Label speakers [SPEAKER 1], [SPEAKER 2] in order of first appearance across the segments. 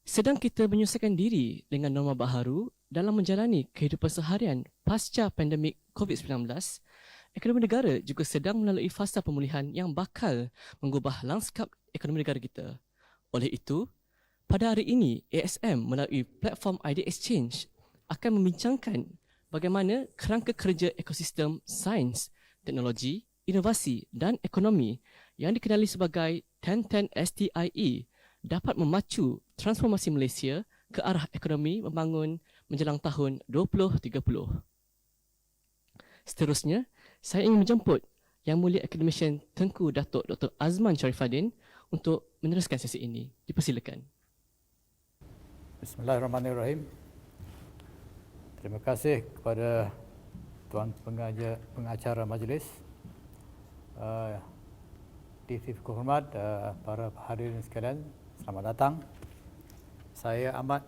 [SPEAKER 1] Sedang kita menyesuaikan diri dengan norma baharu dalam menjalani kehidupan seharian pasca pandemik COVID-19, ekonomi negara juga sedang melalui fasa pemulihan yang bakal mengubah lanskap ekonomi negara kita. Oleh itu, pada hari ini, ASM melalui platform ideaXchange akan membincangkan bagaimana kerangka kerja ekosistem sains, teknologi, inovasi dan ekonomi yang dikenali sebagai 10-10 STIE dapat memacu transformasi Malaysia ke arah ekonomi membangun menjelang tahun 2030. Seterusnya, saya ingin menjemput Yang Mulia Akademisian Tengku Datuk Dr. Azman Sharifadin untuk meneruskan sesi ini. Dipersilakan.
[SPEAKER 2] Bismillahirrahmanirrahim. Terima kasih kepada Tuan Pengacara Majlis, Div Hormat, para hadirin sekalian, selamat datang. Saya amat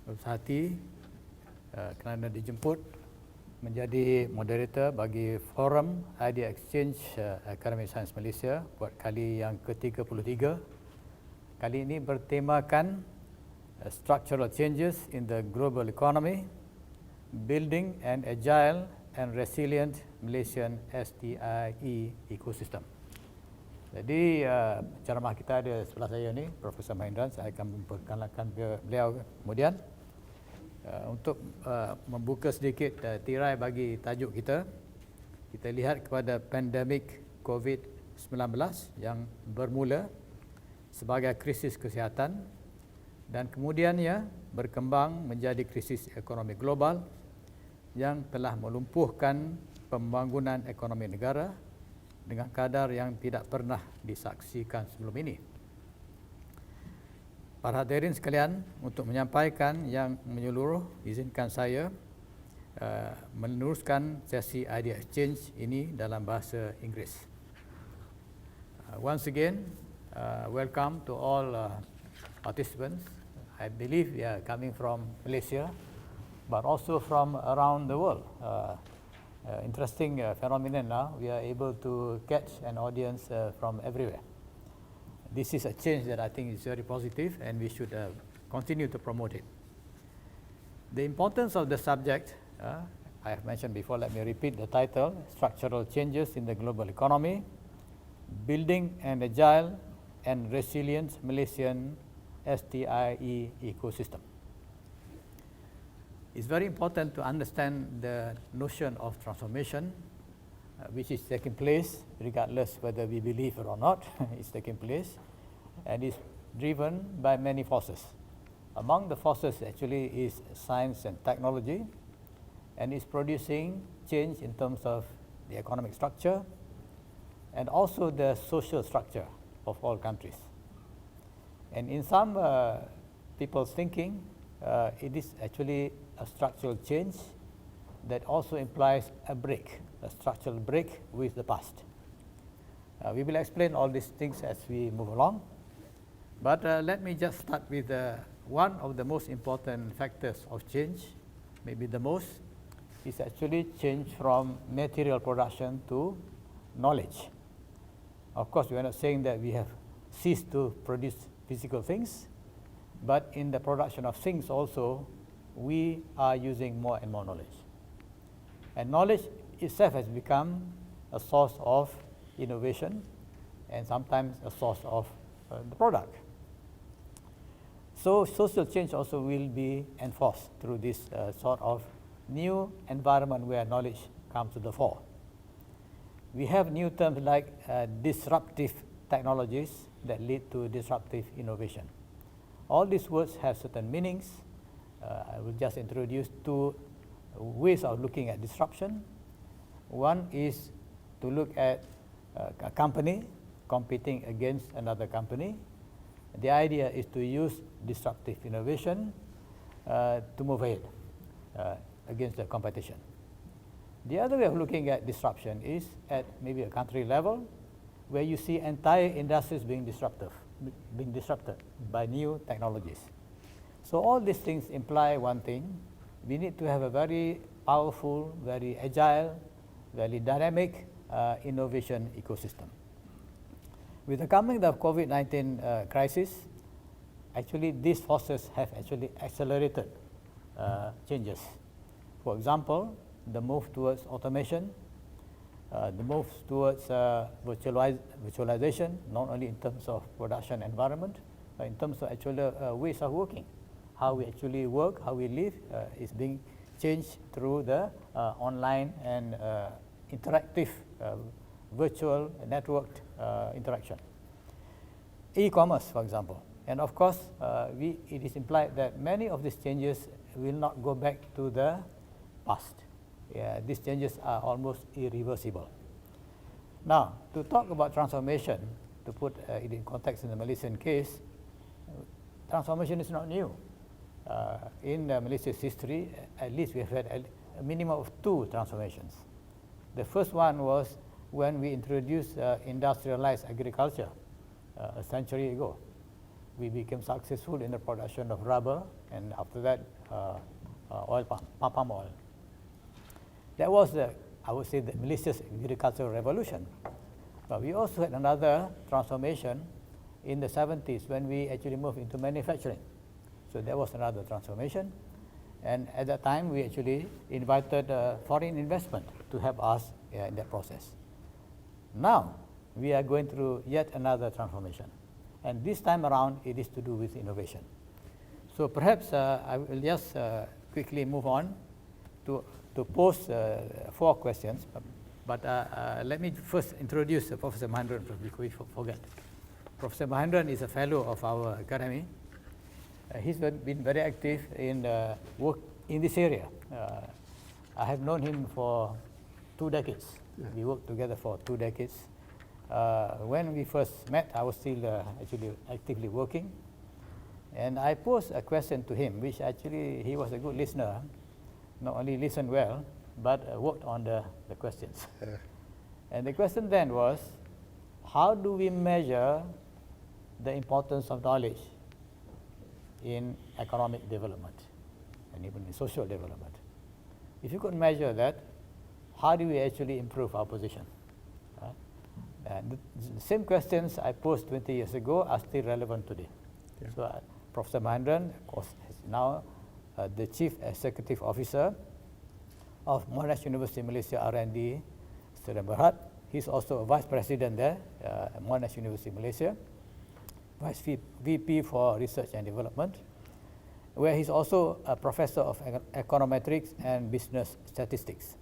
[SPEAKER 2] berbesar hati kerana dijemput menjadi moderator bagi forum ideaXchange Akademi Sains Malaysia buat kali yang ke-33. Kali ini bertemakan Structural Changes in the Global Economy, Building an Agile and Resilient Malaysian STIE Ecosystem. Jadi ceramah kita ada sebelah saya ni, Profesor Mahindran. Saya akan memperkenalkan beliau kemudian untuk membuka sedikit tirai bagi tajuk kita. Kita lihat kepada pandemik COVID-19 yang bermula sebagai krisis kesihatan dan kemudiannya berkembang menjadi krisis ekonomi global yang telah melumpuhkan pembangunan ekonomi negara dengan kadar yang tidak pernah disaksikan sebelum ini. Para hadirin sekalian, untuk menyampaikan yang menyeluruh, izinkan saya meneruskan sesi ideaXchange ini dalam bahasa Inggeris. Once again, welcome to all participants. I believe we are coming from Malaysia, but also from around the world. Interesting phenomenon now. We are able to catch an audience from everywhere. This is a change that I think is very positive, and we should continue to promote it. The importance of the subject, I have mentioned before, let me repeat the title: Structural Changes in the Global Economy, Building an Agile and Resilient Malaysian STIE Ecosystem. It's very important to understand the notion of transformation, which is taking place regardless whether we believe it or not. It's taking place and is driven by many forces. Among the forces actually is science and technology, and is producing change in terms of the economic structure and also the social structure of all countries. And in some people's thinking, it is actually a structural change that also implies a break, a structural break with the past. We will explain all these things as we move along, but let me just start with one of the most important factors of change, maybe the most, is actually change from material production to knowledge. Of course, we are not saying that we have ceased to produce physical things, but in the production of things also, we are using more and more knowledge. And knowledge itself has become a source of innovation and sometimes a source of the product. So social change also will be enforced through this sort of new environment where knowledge comes to the fore. We have new terms like disruptive technologies that lead to disruptive innovation. All these words have certain meanings. I will just introduce two ways of looking at disruption. One is to look at a company competing against another company. The idea is to use disruptive innovation to move ahead against the competition. The other way of looking at disruption is at maybe a country level, where you see entire industries being disrupted by new technologies. So all these things imply one thing: we need to have a very powerful, very agile, very dynamic innovation ecosystem. With the coming of COVID-19 crisis, actually these forces have actually accelerated changes. For example, the move towards automation, the move towards virtualization, not only in terms of production environment, but in terms of actual ways of working. How we actually work, how we live is being changed through the online and interactive virtual networked interaction. E-commerce, for example. And of course, it is implied that many of these changes will not go back to the past. Yeah, these changes are almost irreversible. Now, to talk about transformation, to put it in context in the Malaysian case, transformation is not new. In Malaysia's history, at least we have had a minimum of 2 transformations. The first one was when we introduced industrialized agriculture a century ago. We became successful in the production of rubber, and after that, palm oil. That was, I would say, the Malaysia's agricultural revolution. But we also had another transformation in the 70s when we actually moved into manufacturing. So that was another transformation. And at that time, we actually invited foreign investment to help us in that process. Now, we are going through yet another transformation. And this time around, it is to do with innovation. So perhaps I will just quickly move on to pose 4 questions. But let me first introduce Professor Mahendran before we forget. Professor Mahendran is a fellow of our academy. He's been very active in work in this area. I have known him for 2 decades. Yeah. We worked together for 2 decades. When we first met, I was still actually actively working. And I posed a question to him, which actually he was a good listener. Not only listened well, but worked on the questions. Yeah. And the question then was, how do we measure the importance of knowledge in economic development and even in social development? If you could measure that, how do we actually improve our position? And the same questions I posed 20 years ago are still relevant today. Yeah. So Professor Mahendran, of course, is now the Chief Executive Officer of Monash University Malaysia R&D Student Berhad. He's also a Vice President there at Monash University Malaysia, Vice VP for Research and Development, where he's also a Professor of Econometrics and Business Statistics.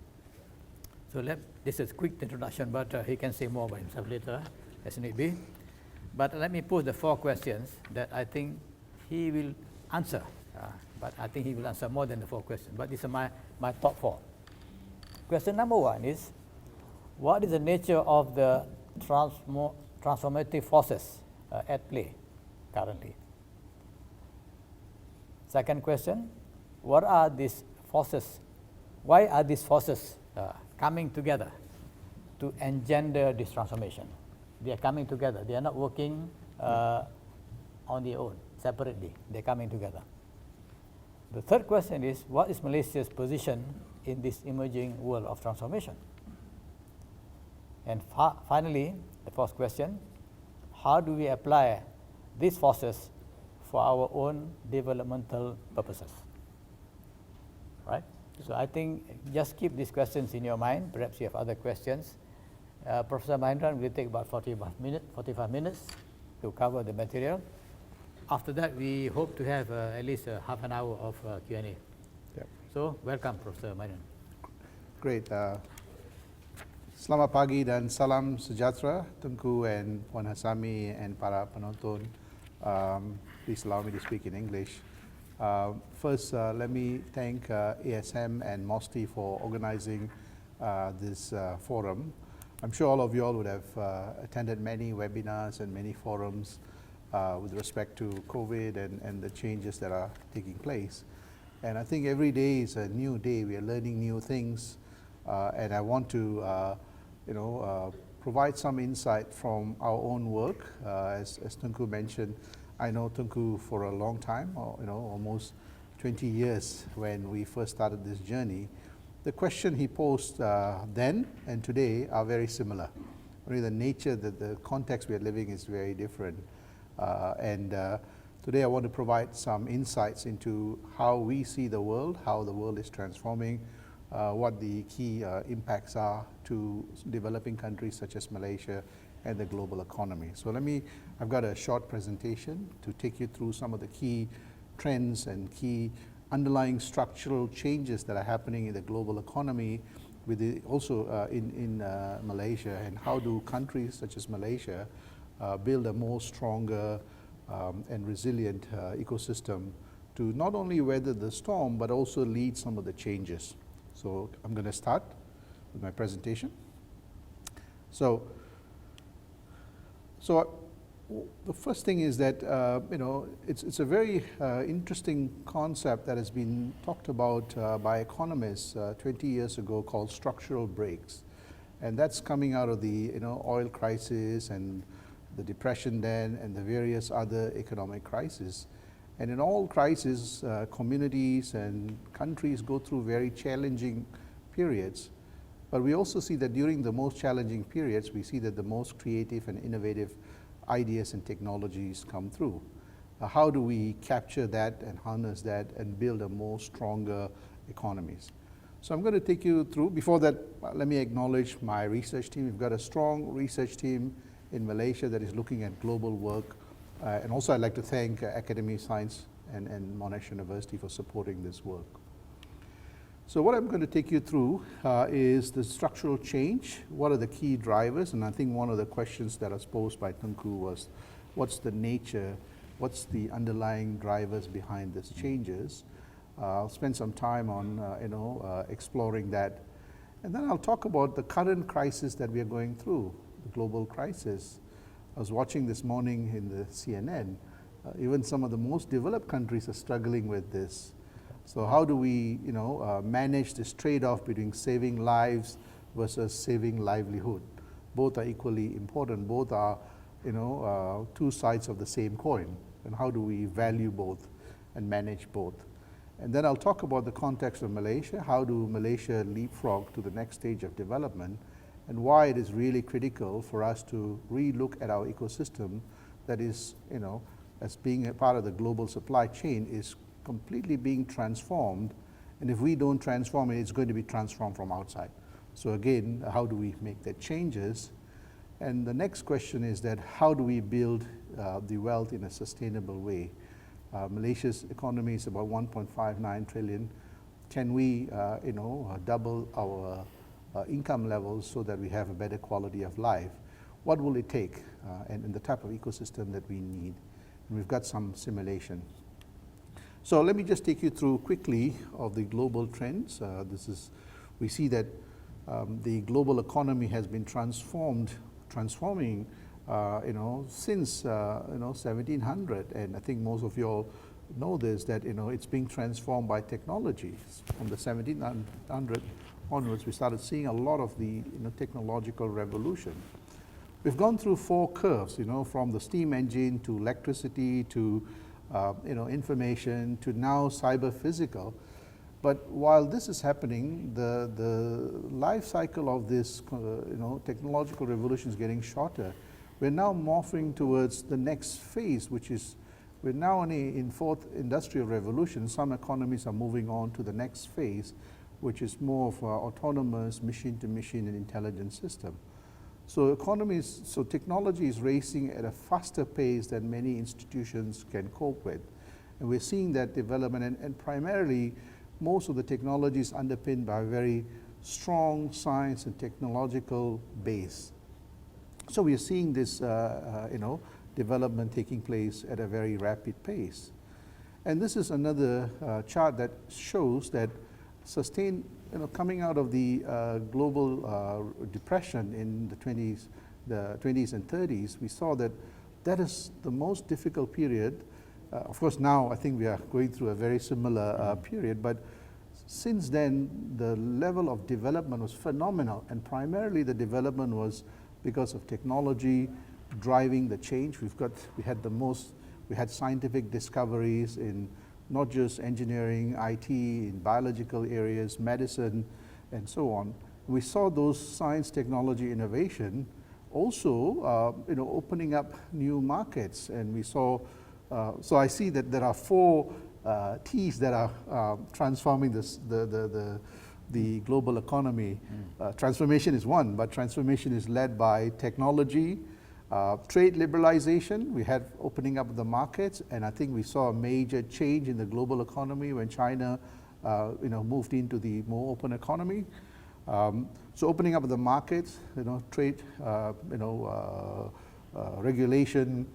[SPEAKER 2] So this is a quick introduction, but he can say more about himself later, as need be. But let me pose the 4 questions that I think he will answer. But I think he will answer more than the 4 questions. But these are my top 4. Question number 1 is, what is the nature of the transformative forces at play currently? Second question, what are these forces? Why are these forces coming together to engender this transformation? They are coming together. They are not working on their own, separately. They are coming together. The third question is, what is Malaysia's position in this emerging world of transformation? And finally, the fourth question, how do we apply these forces for our own developmental purposes? Right? So I think just keep these questions in your mind. Perhaps you have other questions. Professor Mahendran will take about 45 minutes to cover the material. After that, we hope to have at least half an hour of Q&A. Yep. So, welcome, Professor Mahendran.
[SPEAKER 3] Great. Selamat pagi dan salam sejahtera, Tunku and Puan Hasami and para penonton. Please allow me to speak in English. First, let me thank ASM and MOSTI for organizing this forum. I'm sure all of you all would have attended many webinars and many forums with respect to COVID and the changes that are taking place. And I think every day is a new day. We are learning new things. And I want to provide some insight from our own work. As Tunku mentioned, I know Tunku for a long time, almost 20 years when we first started this journey. The question he posed then and today are very similar. Only the nature, the context we are living is very different. And Today I want to provide some insights into how we see the world, how the world is transforming, what the key impacts are to developing countries such as Malaysia and the global economy. So I've got a short presentation to take you through some of the key trends and key underlying structural changes that are happening in the global economy, also in Malaysia, and how do countries such as Malaysia build a more stronger and resilient ecosystem to not only weather the storm but also lead some of the changes. So I'm going to start with my presentation. So the first thing is that it's a very interesting concept that has been talked about by economists 20 years ago, called structural breaks, and that's coming out of the oil crisis and the depression then and the various other economic crises. And in all crises, communities and countries go through very challenging periods. But we also see that during the most challenging periods, we see that the most creative and innovative ideas and technologies come through. How do we capture that and harness that and build a more stronger economies? So I'm going to take you through. Before that, let me acknowledge my research team. We've got a strong research team in Malaysia that is looking at global work. And also I'd like to thank Academy of Science and Monash University for supporting this work. So what I'm going to take you through is the structural change. What are the key drivers? And I think one of the questions that was posed by Tunku was, what's the nature, what's the underlying drivers behind these changes? I'll spend some time on exploring that. And then I'll talk about the current crisis that we are going through, the global crisis. I was watching this morning in the CNN, even some of the most developed countries are struggling with this. So how do we manage this trade-off between saving lives versus saving livelihood? Both are equally important. Both are two sides of the same coin. And how do we value both and manage both? And then I'll talk about the context of Malaysia. How do Malaysia leapfrog to the next stage of development, and why it is really critical for us to re-look at our ecosystem that is, as being a part of the global supply chain, is completely being transformed. And if we don't transform it, it's going to be transformed from outside. So again, how do we make that changes? And the next question is that how do we build the wealth in a sustainable way? Malaysia's economy is about 1.59 trillion. Can we, double our income levels so that we have a better quality of life? What will it take, and the type of ecosystem that we need? And we've got some simulation. So let me just take you through quickly of the global trends. We see that the global economy has been transforming, since 1700, and I think most of you all know this, that it's being transformed by technology. From the 1700 onwards, we started seeing a lot of the technological revolution. We've gone through four curves, from the steam engine to electricity to information to now cyber-physical. But while this is happening, the life cycle of this technological revolution is getting shorter. We're now morphing towards the next phase, which is, we're now only in fourth industrial revolution. Some economies are moving on to the next phase, which is more of autonomous machine-to-machine and intelligent system. So technology is racing at a faster pace than many institutions can cope with. And we're seeing that development, and primarily most of the technology is underpinned by a very strong science and technological base. So we are seeing this development taking place at a very rapid pace. And this is another chart that shows that coming out of the global depression in the 20s and 30s, we saw that is the most difficult period. Of course, now I think we are going through a very similar period, but since then, the level of development was phenomenal, and primarily the development was because of technology driving the change. We had scientific discoveries in not just engineering, IT, in biological areas, medicine, and so on. We saw those science, technology, innovation also opening up new markets, and we saw So I see that there are four T's that are transforming the global economy. Transformation is one, but transformation is led by technology, trade liberalization. We had opening up of the markets, and I think we saw a major change in the global economy when China moved into the more open economy. So opening up of the markets, trade, regulation,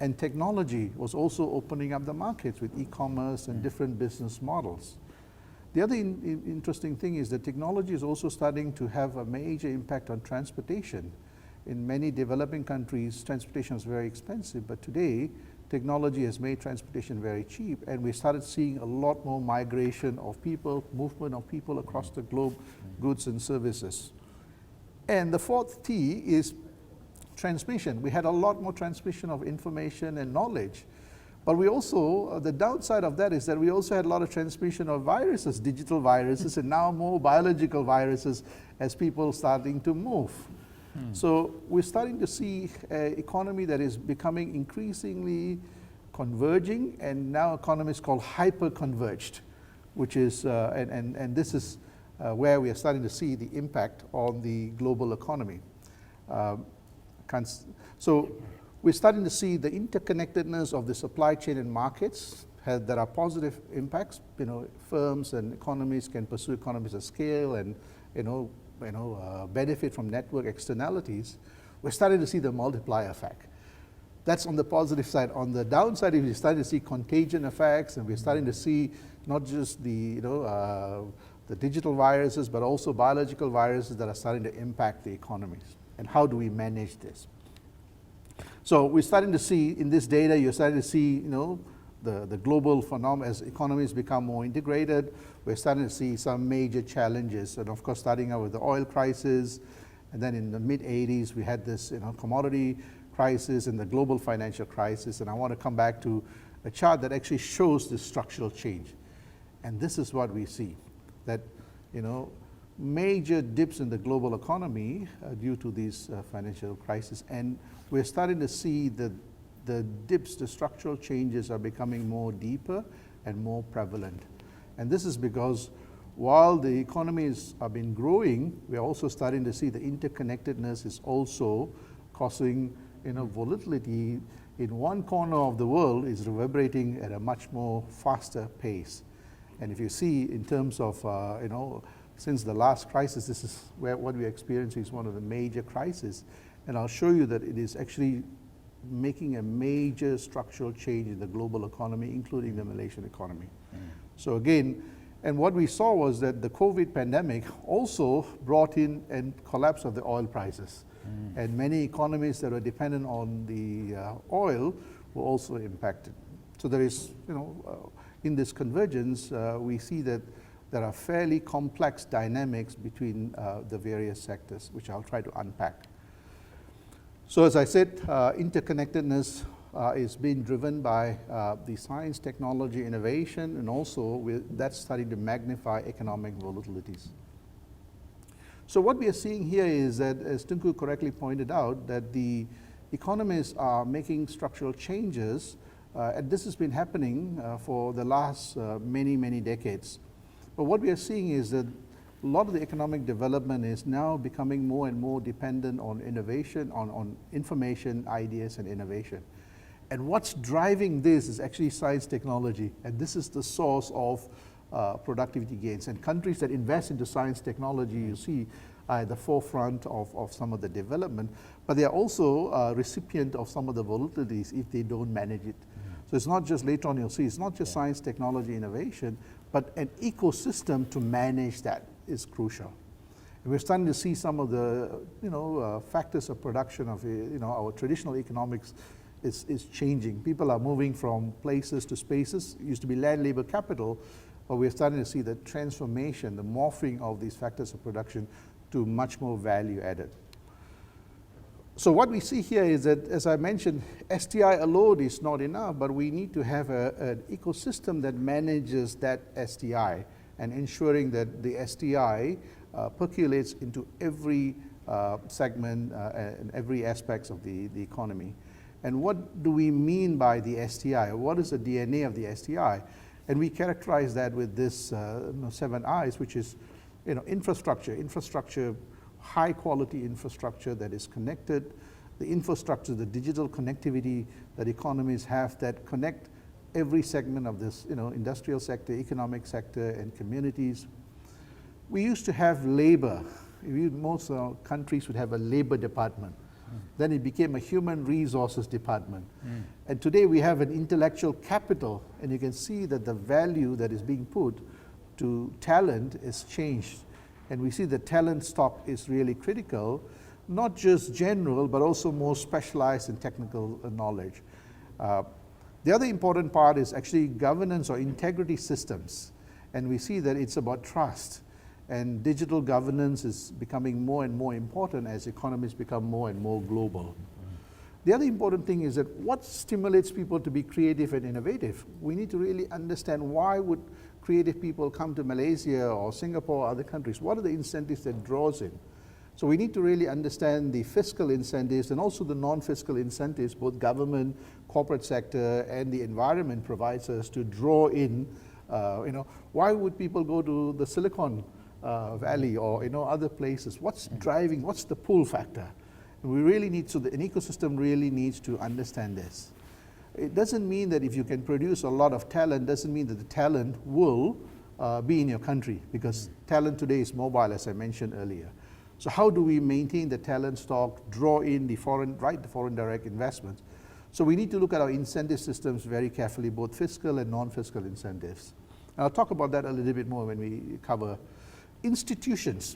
[SPEAKER 3] and technology was also opening up the markets with e-commerce and different business models. The other interesting thing is that technology is also starting to have a major impact on transportation. In many developing countries, transportation is very expensive, but today, technology has made transportation very cheap, and we started seeing a lot more migration of people, movement of people across the globe, goods and services. And the fourth T is transmission. We had a lot more transmission of information and knowledge. But we also, the downside of that is that we also had a lot of transmission of viruses, digital viruses, and now more biological viruses as people starting to move. So we're starting to see an economy that is becoming increasingly converging, and now economies called hyper-converged, which is, and this is where we are starting to see the impact on the global economy. So we're starting to see the interconnectedness of the supply chain and markets. There are positive impacts. Firms and economies can pursue economies of scale and benefit from network externalities. We're starting to see the multiplier effect. That's on the positive side. On the downside, we're starting to see contagion effects, and we're starting to see not just the digital viruses, but also biological viruses that are starting to impact the economies. And how do we manage this? So we're starting to see in this data, you're starting to see, the global phenomenon as economies become more integrated. We're starting to see some major challenges, and of course, starting out with the oil crisis, and then in the mid-'80s, we had this, commodity crisis and the global financial crisis. And I want to come back to a chart that actually shows this structural change. And this is what we see, that, major dips in the global economy due to these financial crises, and we're starting to see the dips, the structural changes are becoming more deeper and more prevalent. And this is because while the economies have been growing, we're also starting to see the interconnectedness is also causing volatility in one corner of the world is reverberating at a much more faster pace. And if you see in terms of, since the last crisis, this is what we experience is one of the major crises. And I'll show you that it is actually making a major structural change in the global economy, including the Malaysian economy. So again, and what we saw was that the COVID pandemic also brought in a collapse of the oil prices. And many economies that were dependent on the oil were also impacted. So there is, in this convergence, we see that there are fairly complex dynamics between the various sectors, which I'll try to unpack. So as I said, interconnectedness is being driven by the science, technology, innovation, and also that's starting to magnify economic volatilities. So what we are seeing here is that, as Tunku correctly pointed out, that the economies are making structural changes, and this has been happening for the last many decades. But what we are seeing is that a lot of the economic development is now becoming more and more dependent on innovation, on information, ideas, and innovation. And what's driving this is actually science technology, and this is the source of productivity gains. And countries that invest into science technology, you see, are at the forefront of some of the development, but they are also a recipient of some of the volatilities if they don't manage it. So it's not just, later on you'll see, it's not just science, technology, innovation, but an ecosystem to manage that is crucial. And we're starting to see some of the factors of production of our traditional economics is changing. People are moving from places to spaces. It used to be land, labor, capital, but we're starting to see the transformation, the morphing of these factors of production to much more value added. So what we see here is that, as I mentioned, STI alone is not enough, but we need to have an ecosystem that manages that STI and ensuring that the STI percolates into every segment and every aspects of the economy. And what do we mean by the STI? What is the DNA of the STI? And we characterize that with this 7 I's, which is infrastructure, high quality infrastructure that is connected, the infrastructure, the digital connectivity that economies have that connect every segment of this industrial sector, economic sector, and communities. We used to have labor. Most countries would have a labor department. Then it became a human resources department. And today we have an intellectual capital, and you can see that the value that is being put to talent is changed. And we see the talent stock is really critical, not just general, but also more specialized in technical knowledge. The other important part is actually governance or integrity systems. And we see that it's about trust. And digital governance is becoming more and more important as economies become more and more global. The other important thing is that what stimulates people to be creative and innovative? We need to really understand why would creative people come to Malaysia or Singapore or other countries. What are the incentives that draws in? So we need to really understand the fiscal incentives and also the non-fiscal incentives, both government, corporate sector, and the environment provides us to draw in, why would people go to the Silicon Valley or other places? What's driving, what's the pull factor? And we really need, so an ecosystem really needs to understand this. It doesn't mean that if you can produce a lot of talent, doesn't mean that the talent will be in your country, because talent today is mobile, as I mentioned earlier. So how do we maintain the talent stock, draw in the foreign direct investments? So we need to look at our incentive systems very carefully, both fiscal and non-fiscal incentives. And I'll talk about that a little bit more when we cover institutions.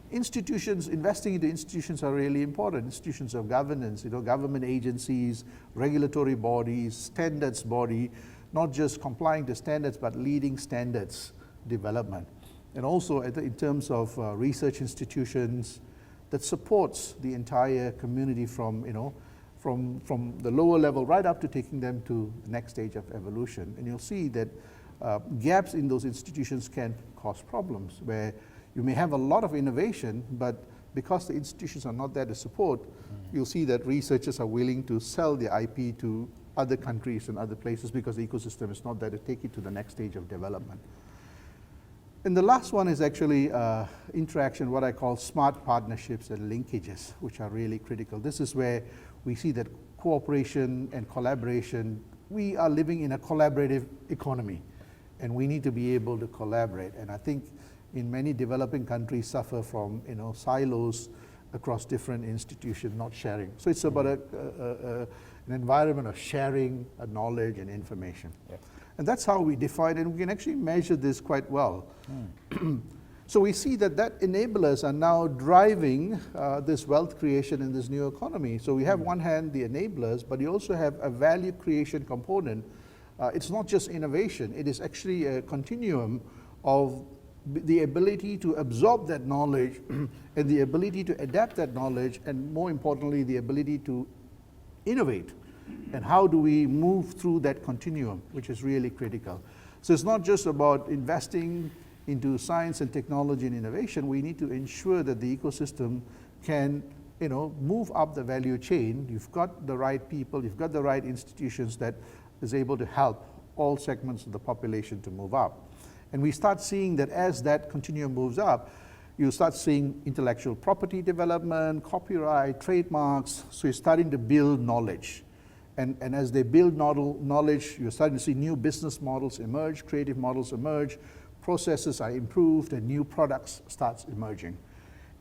[SPEAKER 3] Investing into institutions are really important. Institutions of governance, government agencies, regulatory bodies, standards body, not just complying to standards, but leading standards development. And also in terms of research institutions that supports the entire community from the lower level right up to taking them to the next stage of evolution. And you'll see that gaps in those institutions can cause problems, where you may have a lot of innovation, but because the institutions are not there to support, you'll see that researchers are willing to sell their IP to other countries and other places because the ecosystem is not there to take it to the next stage of development. And the last one is actually interaction, what I call smart partnerships and linkages, which are really critical. This is where we see that cooperation and collaboration, we are living in a collaborative economy, and we need to be able to collaborate. And I think in many developing countries suffer from silos across different institutions not sharing. So it's about an environment of sharing knowledge and information. Yeah. And that's how we define it, and we can actually measure this quite well. So we see that enablers are now driving this wealth creation in this new economy. So we have one hand the enablers, but you also have a value creation component. It's not just innovation, it is actually a continuum of the ability to absorb that knowledge and the ability to adapt that knowledge, and more importantly, the ability to innovate. And how do we move through that continuum, which is really critical. So it's not just about investing into science and technology and innovation. We need to ensure that the ecosystem can move up the value chain. You've got the right people, you've got the right institutions that is able to help all segments of the population to move up. And we start seeing that as that continuum moves up, you start seeing intellectual property development, copyright, trademarks. So you're starting to build knowledge. And as they build knowledge, you're starting to see new business models emerge, creative models emerge, processes are improved, and new products starts emerging.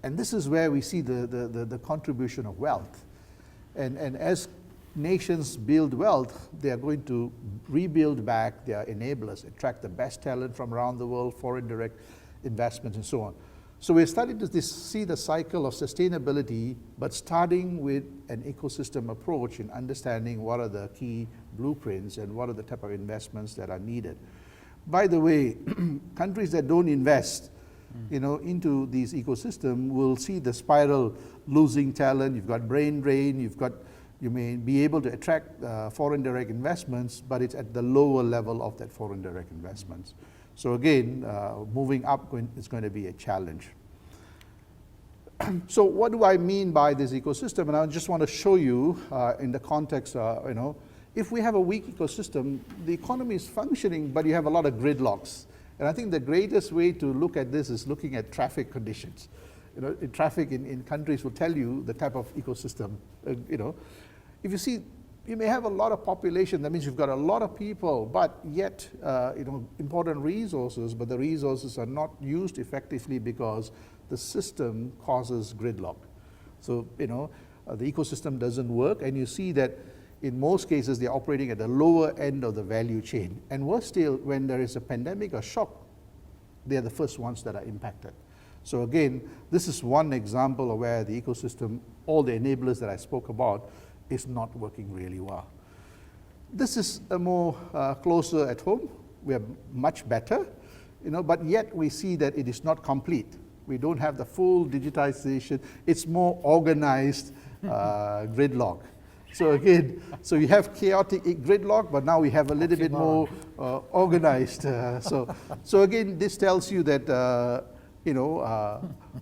[SPEAKER 3] And this is where we see the contribution of wealth. And as nations build wealth, they are going to rebuild back their enablers, attract the best talent from around the world, foreign direct investments, and so on. So we're starting to see the cycle of sustainability, but starting with an ecosystem approach in understanding what are the key blueprints and what are the type of investments that are needed. By the way, countries that don't invest into these ecosystems will see the spiral, losing talent. You've got brain drain, you may be able to attract foreign direct investments, but it's at the lower level of that foreign direct investments. So again, moving up is going to be a challenge. So what do I mean by this ecosystem? And I just want to show you in the context, if we have a weak ecosystem, the economy is functioning, but you have a lot of gridlocks. And I think the greatest way to look at this is looking at traffic conditions. Traffic in countries will tell you the type of ecosystem, If you see, you may have a lot of population, that means you've got a lot of people, but yet, important resources, but the resources are not used effectively because the system causes gridlock. So, the ecosystem doesn't work, and you see that in most cases they're operating at the lower end of the value chain. And worse still, when there is a pandemic or shock, they're the first ones that are impacted. So again, this is one example of where the ecosystem, all the enablers that I spoke about, is not working really well. This is a more closer at home. We are much better, but yet we see that it is not complete. We don't have the full digitization. It's more organized gridlock. So again, so you have chaotic gridlock, but now we have a little bit more organized. So again, this tells you that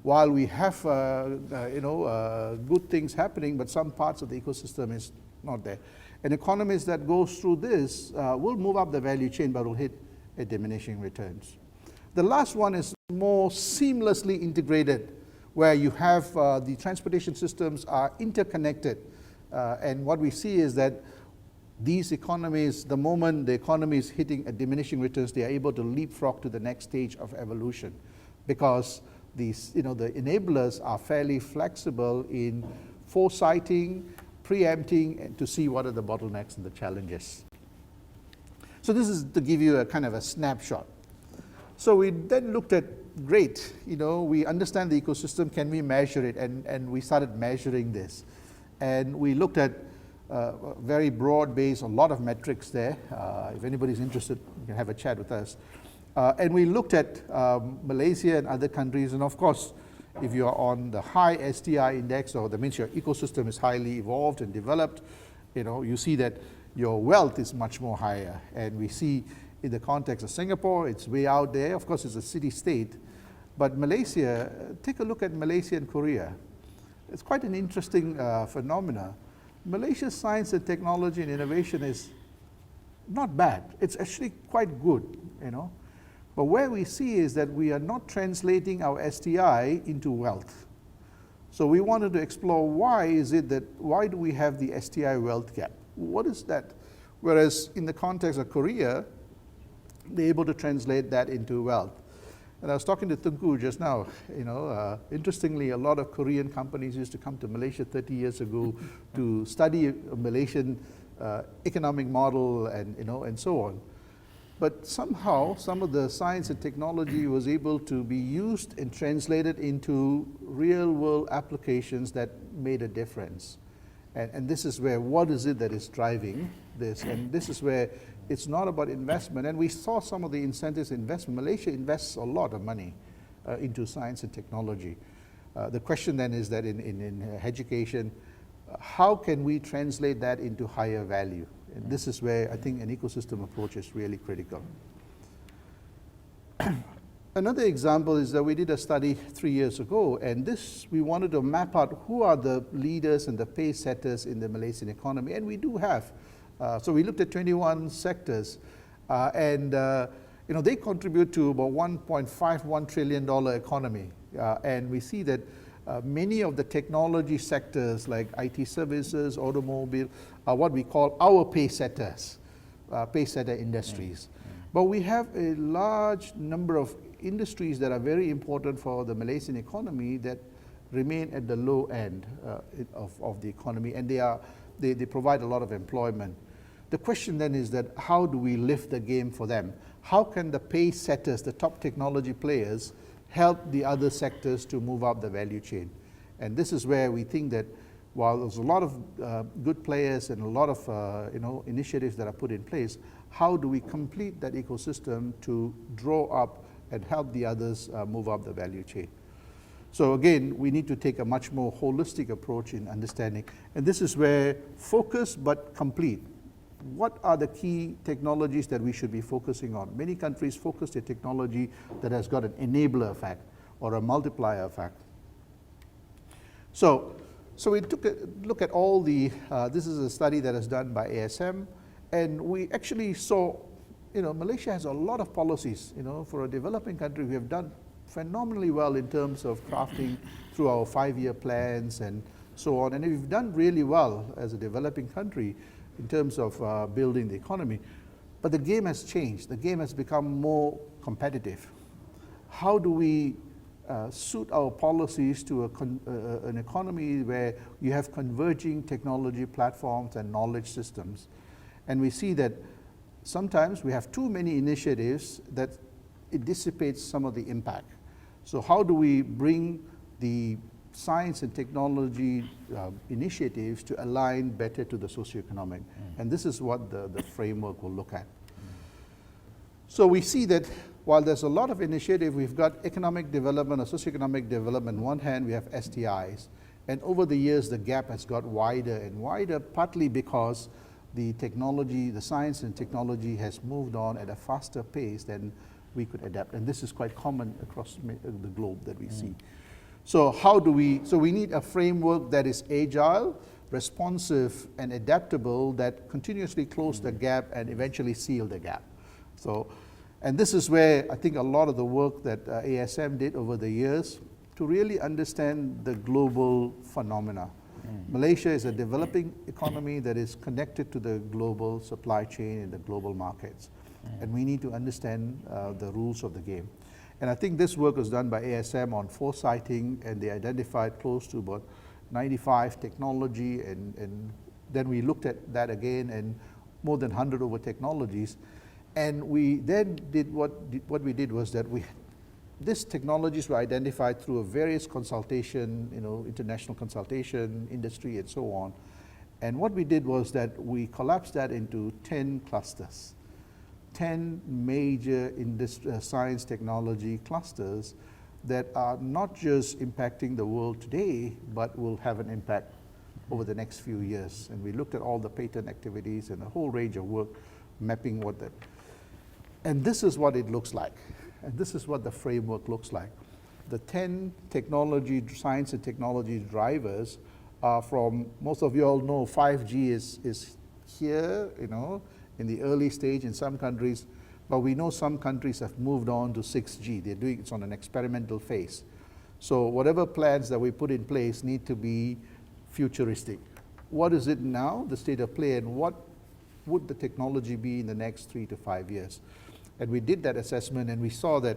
[SPEAKER 3] while we have good things happening, but some parts of the ecosystem is not there. An economist that goes through this will move up the value chain, but will hit a diminishing returns. The last one is more seamlessly integrated, where you have the transportation systems are interconnected. And what we see is that these economies, the moment the economy is hitting a diminishing returns, they are able to leapfrog to the next stage of evolution, because these, the enablers are fairly flexible in foresighting, preempting, and to see what are the bottlenecks and the challenges. So this is to give you a kind of a snapshot. So we then looked at, great, we understand the ecosystem, can we measure it? And we started measuring this. And we looked at very broad base, a lot of metrics there. If anybody's interested, you can have a chat with us. And we looked at Malaysia and other countries. And of course, if you're on the high STI index, or that means your ecosystem is highly evolved and developed, you see that your wealth is much more higher. And we see in the context of Singapore, it's way out there. Of course, it's a city-state. But Malaysia, take a look at Malaysia and Korea. It's quite an interesting phenomena. Malaysia's science and technology and innovation is not bad. It's actually quite good, But where we see is that we are not translating our STI into wealth. So we wanted to explore why do we have the STI wealth gap? What is that? Whereas in the context of Korea, they're able to translate that into wealth. And I was talking to Tunku just now, interestingly, a lot of Korean companies used to come to Malaysia 30 years ago to study a Malaysian economic model and so on. But somehow, some of the science and technology was able to be used and translated into real-world applications that made a difference. And this is where, what is it that is driving this? And this is where it's not about investment. And we saw some of the incentives in investment. Malaysia invests a lot of money into science and technology. The question then is that in education, how can we translate that into higher value? And this is where I think an ecosystem approach is really critical. Another example is that we did a study 3 years ago, and we wanted to map out who are the leaders and the pace setters in the Malaysian economy, and we do have. So we looked at 21 sectors, and they contribute to about $1.51 trillion economy, and we see that many of the technology sectors like IT services, automobile, are what we call our pace setters, pace setter industries. But we have a large number of industries that are very important for the Malaysian economy that remain at the low end of the economy, and they provide a lot of employment. The question then is that how do we lift the game for them? How can the pace setters, the top technology players, help the other sectors to move up the value chain? And this is where we think that while there's a lot of good players and a lot of initiatives that are put in place, how do we complete that ecosystem to draw up and help the others move up the value chain? So again, we need to take a much more holistic approach in understanding. And this is where focus but complete. What are the key technologies that we should be focusing on? Many countries focus their technology that has got an enabler effect or a multiplier effect. So we took a look at all the, this is a study that is done by ASM, and we actually saw, Malaysia has a lot of policies. For a developing country, we have done phenomenally well in terms of crafting through our 5-year plans and so on. And we've done really well as a developing country in terms of building the economy. But the game has changed. The game has become more competitive. How do we suit our policies to an economy where you have converging technology platforms and knowledge systems? And we see that sometimes we have too many initiatives that it dissipates some of the impact. So how do we bring the science and technology initiatives to align better to the socioeconomic? And this is what the framework will look at. So we see that while there's a lot of initiative, we've got economic development or socioeconomic development. On one hand, we have STIs. And over the years, the gap has got wider and wider, partly because the technology, the science and technology has moved on at a faster pace than we could adapt. And this is quite common across the globe that we see. So we need a framework that is agile, responsive, and adaptable, that continuously close the gap and eventually seal the gap. And this is where I think a lot of the work that ASM did over the years to really understand the global phenomena. Malaysia is a developing economy that is connected to the global supply chain and the global markets. And we need to understand the rules of the game. And I think this work was done by ASM on foresighting, and they identified close to about 95 technology, and then we looked at that again, and more than 100 over technologies. And we then did what we did was that these technologies were identified through a various consultation, international consultation, industry, and so on. And what we did was that we collapsed that into 10 clusters, 10 major science technology clusters that are not just impacting the world today, but will have an impact over the next few years. And we looked at all the patent activities and a whole range of work mapping what that. And this is what it looks like. And this is what the framework looks like. The 10 science and technology drivers are from, most of you all know 5G is here, in the early stage in some countries, but we know some countries have moved on to 6G. They're doing it on an experimental phase. So whatever plans that we put in place need to be futuristic. What is it now, the state of play, and what would the technology be in the next 3 to 5 years? And we did that assessment, and we saw that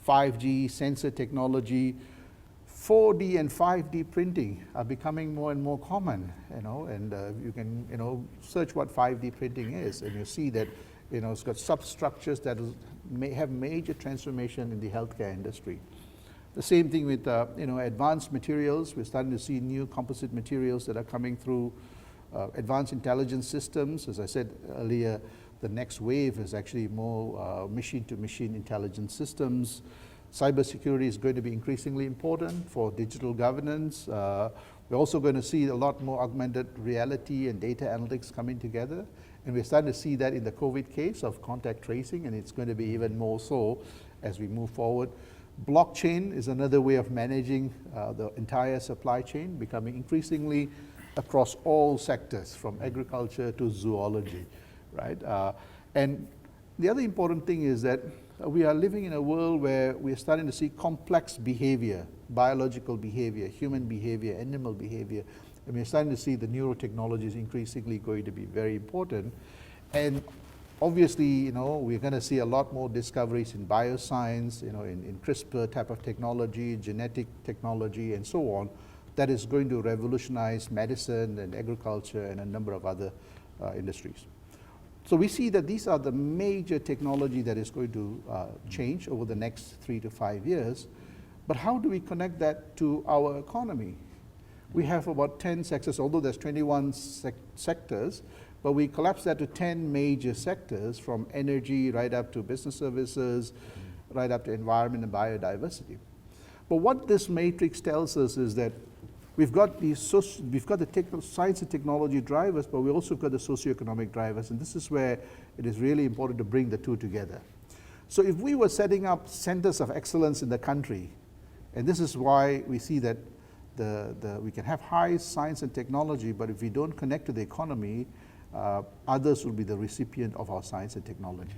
[SPEAKER 3] 5G, sensor technology, 4D and 5D printing are becoming more and more common, and you can, search what 5D printing is, and you see that, it's got substructures that may have major transformation in the healthcare industry. The same thing with, advanced materials. We're starting to see new composite materials that are coming through. Advanced intelligence systems, as I said earlier, the next wave is actually more machine-to-machine intelligence systems. Cybersecurity is going to be increasingly important for digital governance. We're also going to see a lot more augmented reality and data analytics coming together. And we're starting to see that in the COVID case of contact tracing, and it's going to be even more so as we move forward. Blockchain is another way of managing the entire supply chain, becoming increasingly across all sectors, from agriculture to zoology, right? And the other important thing is that we are living in a world where we are starting to see complex behavior, biological behavior, human behavior, animal behavior, and we're starting to see the neurotechnology is increasingly going to be very important. And obviously, we're going to see a lot more discoveries in bioscience, in CRISPR type of technology, genetic technology, and so on, that is going to revolutionize medicine and agriculture and a number of other industries. So we see that these are the major technology that is going to change over the next 3 to 5 years. But how do we connect that to our economy? We have about 10 sectors, although there's 21 sectors, but we collapse that to 10 major sectors, from energy right up to business services, right up to environment and biodiversity. But what this matrix tells us is that we've got the science and technology drivers, but we also got the socioeconomic drivers, and this is where it is really important to bring the two together. So if we were setting up centers of excellence in the country, and this is why we see that we can have high science and technology, but if we don't connect to the economy, others will be the recipient of our science and technology.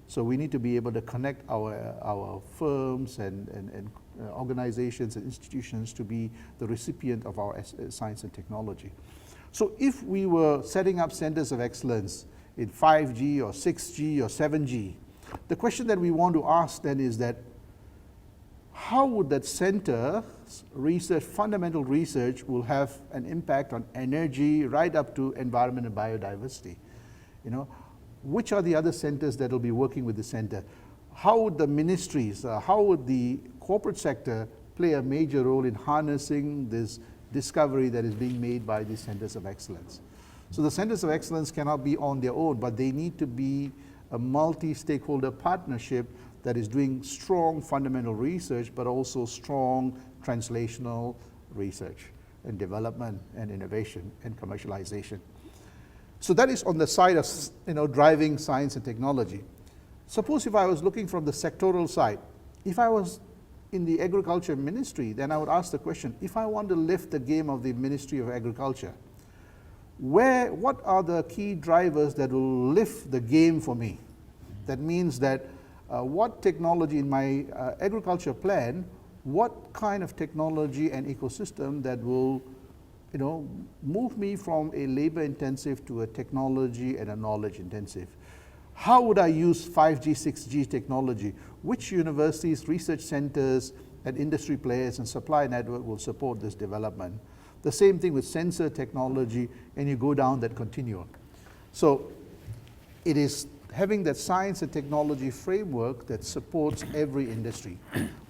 [SPEAKER 3] So we need to be able to connect our firms and organizations and institutions to be the recipient of our science and technology. So if we were setting up centers of excellence in 5G or 6G or 7G, the question that we want to ask then is that how would that center research, fundamental research, will have an impact on energy right up to environment and biodiversity? You know, which are the other centers that will be working with the center? How would the ministries, how would the corporate sector play a major role in harnessing this discovery that is being made by these centers of excellence? So the centers of excellence cannot be on their own, but they need to be a multi-stakeholder partnership that is doing strong fundamental research, but also strong translational research and development and innovation and commercialization. So that is on the side of driving science and technology. Suppose if I was looking from the sectoral side, if I was in the agriculture ministry, then I would ask the question, if I want to lift the game of the Ministry of Agriculture, what are the key drivers that will lift the game for me? That means that what technology in my agriculture plan, what kind of technology and ecosystem that will move me from a labor intensive to a technology and a knowledge intensive? How would I use 5G, 6G technology? Which universities, research centers, and industry players and supply network will support this development? The same thing with sensor technology, and you go down that continuum. So it is having that science and technology framework that supports every industry.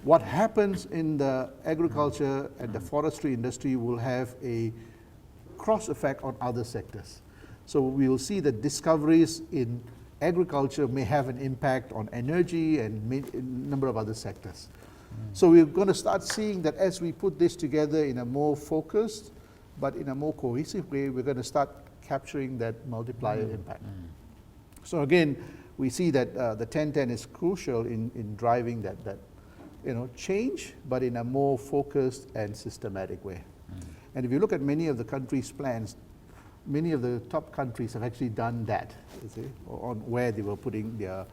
[SPEAKER 3] What happens in the agriculture and the forestry industry will have a cross effect on other sectors. So we will see that discoveries in agriculture may have an impact on energy and a number of other sectors. So we're going to start seeing that as we put this together in a more focused, but in a more cohesive way, we're going to start capturing that multiplier impact. So again, we see that the 10-10 is crucial in driving that change, but in a more focused and systematic way. And if you look at many of the countries' plans, many of the top countries have actually done that, you see, on where they were putting their.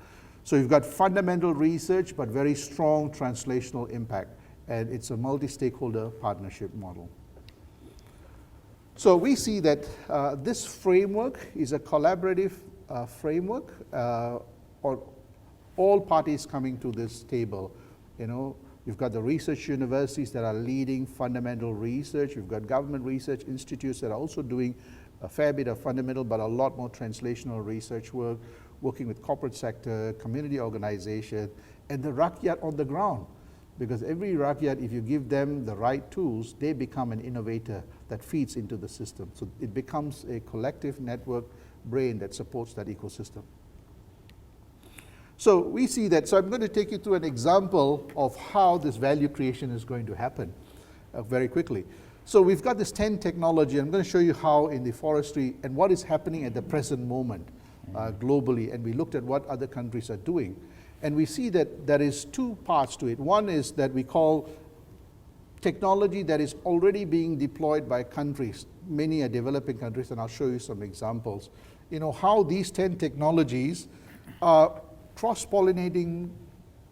[SPEAKER 3] So you've got fundamental research, but very strong translational impact, and it's a multi-stakeholder partnership model. So we see that this framework is a collaborative framework, or all parties coming to this table. You've got the research universities that are leading fundamental research. You've got government research institutes that are also doing a fair bit of fundamental, but a lot more translational research work, working with corporate sector, community organization, and the rakyat on the ground. Because every rakyat, if you give them the right tools, they become an innovator that feeds into the system. So it becomes a collective network brain that supports that ecosystem. So we see that, so I'm going to take you through an example of how this value creation is going to happen very quickly. So we've got this 10 technology. I'm going to show you how in the forestry and what is happening at the present moment globally. And we looked at what other countries are doing. And we see that there is two parts to it. One is that we call technology that is already being deployed by countries. Many are developing countries, and I'll show you some examples. How these 10 technologies are cross-pollinating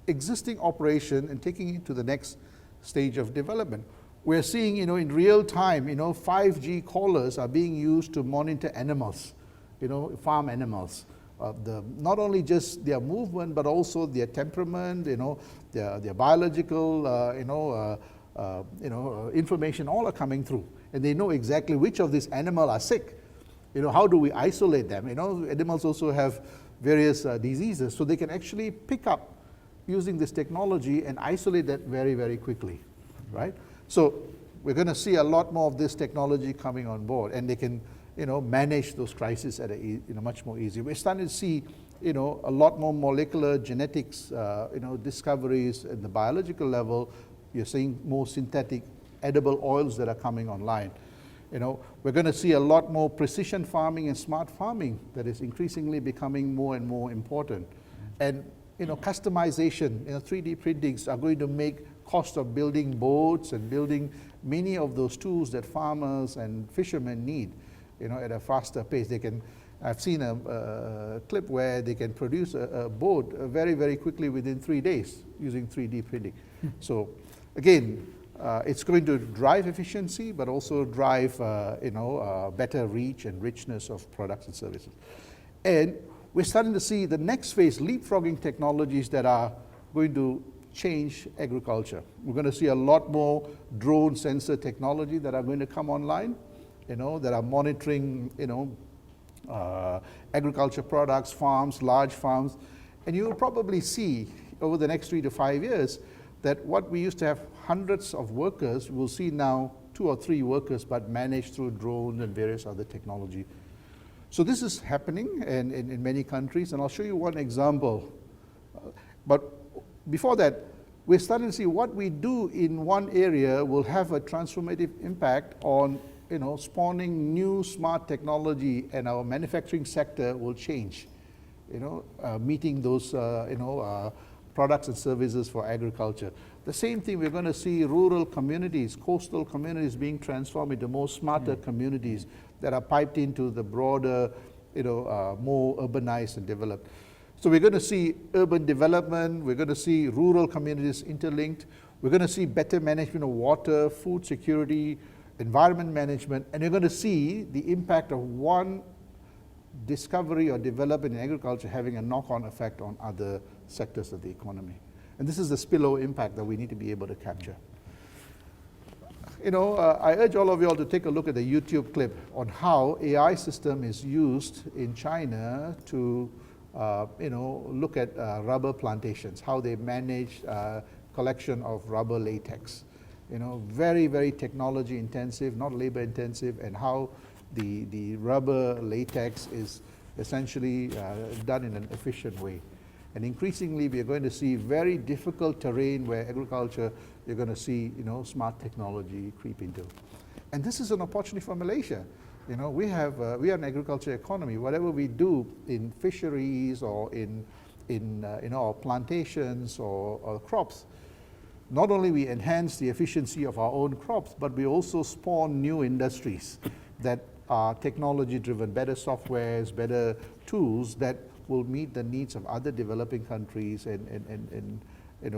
[SPEAKER 3] existing operation and taking it to the next stage of development. We're seeing, in real time, 5G collars are being used to monitor animals, farm animals. Not only just their movement, but also their temperament, their biological, information, all are coming through. And they know exactly which of these animals are sick. How do we isolate them? Animals also have various diseases, so they can actually pick up using this technology and isolate that very, very quickly, right? So we're going to see a lot more of this technology coming on board, and they can, manage those crises at a much more easy. We're starting to see, a lot more molecular genetics, discoveries at the biological level. You're seeing more synthetic edible oils that are coming online. We're going to see a lot more precision farming and smart farming that is increasingly becoming more and more important. And customization, 3D printings are going to make cost of building boats and building many of those tools that farmers and fishermen need, at a faster pace. I've seen a clip where they can produce a boat very, very quickly within 3 days using 3D printing. So again, it's going to drive efficiency, but also drive better reach and richness of products and services. And we're starting to see the next phase, leapfrogging technologies that are going to change agriculture. We're going to see a lot more drone sensor technology that are going to come online, that are monitoring, agriculture products, farms, large farms. And you will probably see over the next 3 to 5 years that what we used to have hundreds of workers, we'll see now 2 or 3 workers, but managed through drones and various other technology. So this is happening in many countries, and I'll show you one example. But before that, we're starting to see what we do in one area will have a transformative impact on spawning new smart technology, and our manufacturing sector will change, meeting those products and services for agriculture. The same thing, we're going to see rural communities, coastal communities being transformed into more smarter communities that are piped into the broader, more urbanized and developed. So we're going to see urban development, we're going to see rural communities interlinked, we're going to see better management of water, food security, environment management, and you're going to see the impact of one discovery or development in agriculture having a knock-on effect on other sectors of the economy. And this is the spillover impact that we need to be able to capture. I urge all of you all to take a look at the YouTube clip on how AI system is used in China to look at rubber plantations, how they manage collection of rubber latex. Very, very technology intensive, not labor intensive, and how the rubber latex is essentially done in an efficient way. And increasingly, we are going to see very difficult terrain where agriculture, you're going to see, smart technology creep into. And this is an opportunity for Malaysia. We are an agriculture economy. Whatever we do in fisheries or in our plantations or crops, not only we enhance the efficiency of our own crops, but we also spawn new industries that are technology driven, better softwares, better tools that will meet the needs of other developing countries and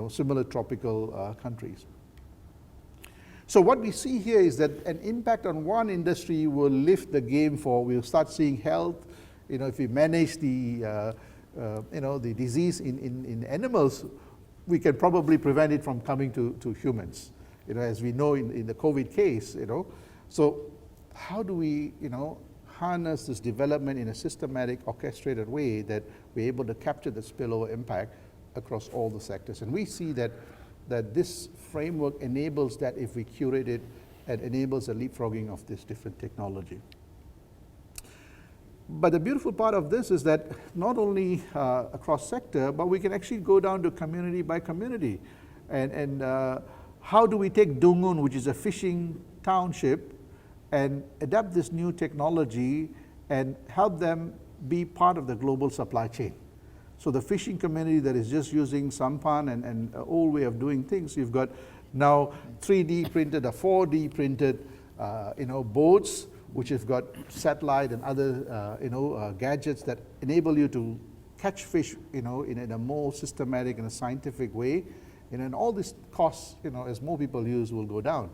[SPEAKER 3] similar tropical countries. So what we see here is that an impact on one industry will lift the game we'll start seeing health. If we manage the disease in animals, we can probably prevent it from coming to humans, as we know in the COVID case, So how do we, harness this development in a systematic, orchestrated way that we're able to capture the spillover impact across all the sectors? And we see that this framework enables that if we curate it, and enables a leapfrogging of this different technology. But the beautiful part of this is that not only across sector, but we can actually go down to community by community. And how do we take Dungun, which is a fishing township, and adapt this new technology and help them be part of the global supply chain? So the fishing community that is just using sampan and an old way of doing things, you've got now 3D printed or 4D printed boats, which have got satellite and other gadgets that enable you to catch fish in a more systematic and a scientific way. And all these costs, as more people use, will go down.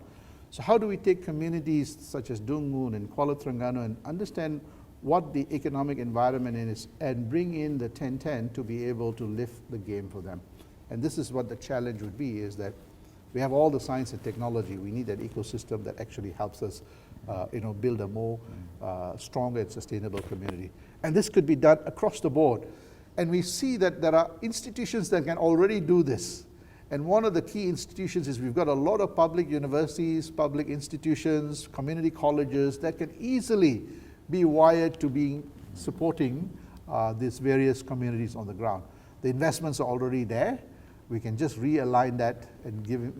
[SPEAKER 3] So how do we take communities such as Dungun and Kuala Terengganu and understand what the economic environment is and bring in the 10-10 to be able to lift the game for them? And this is what the challenge would be, is that we have all the science and technology. We need that ecosystem that actually helps us build a more stronger and sustainable community. And this could be done across the board. And we see that there are institutions that can already do this. And one of the key institutions is we've got a lot of public universities, public institutions, community colleges that can easily be wired to be supporting these various communities on the ground. The investments are already there. We can just realign that and give,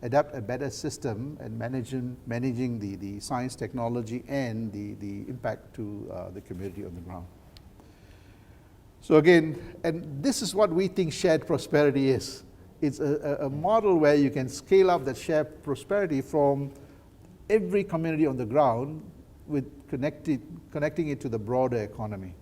[SPEAKER 3] adapt a better system and managing the science, technology, and the impact to the community on the ground. So again, and this is what we think shared prosperity is. it's a model where you can scale up that shared prosperity from every community on the ground with connecting it to the broader economy.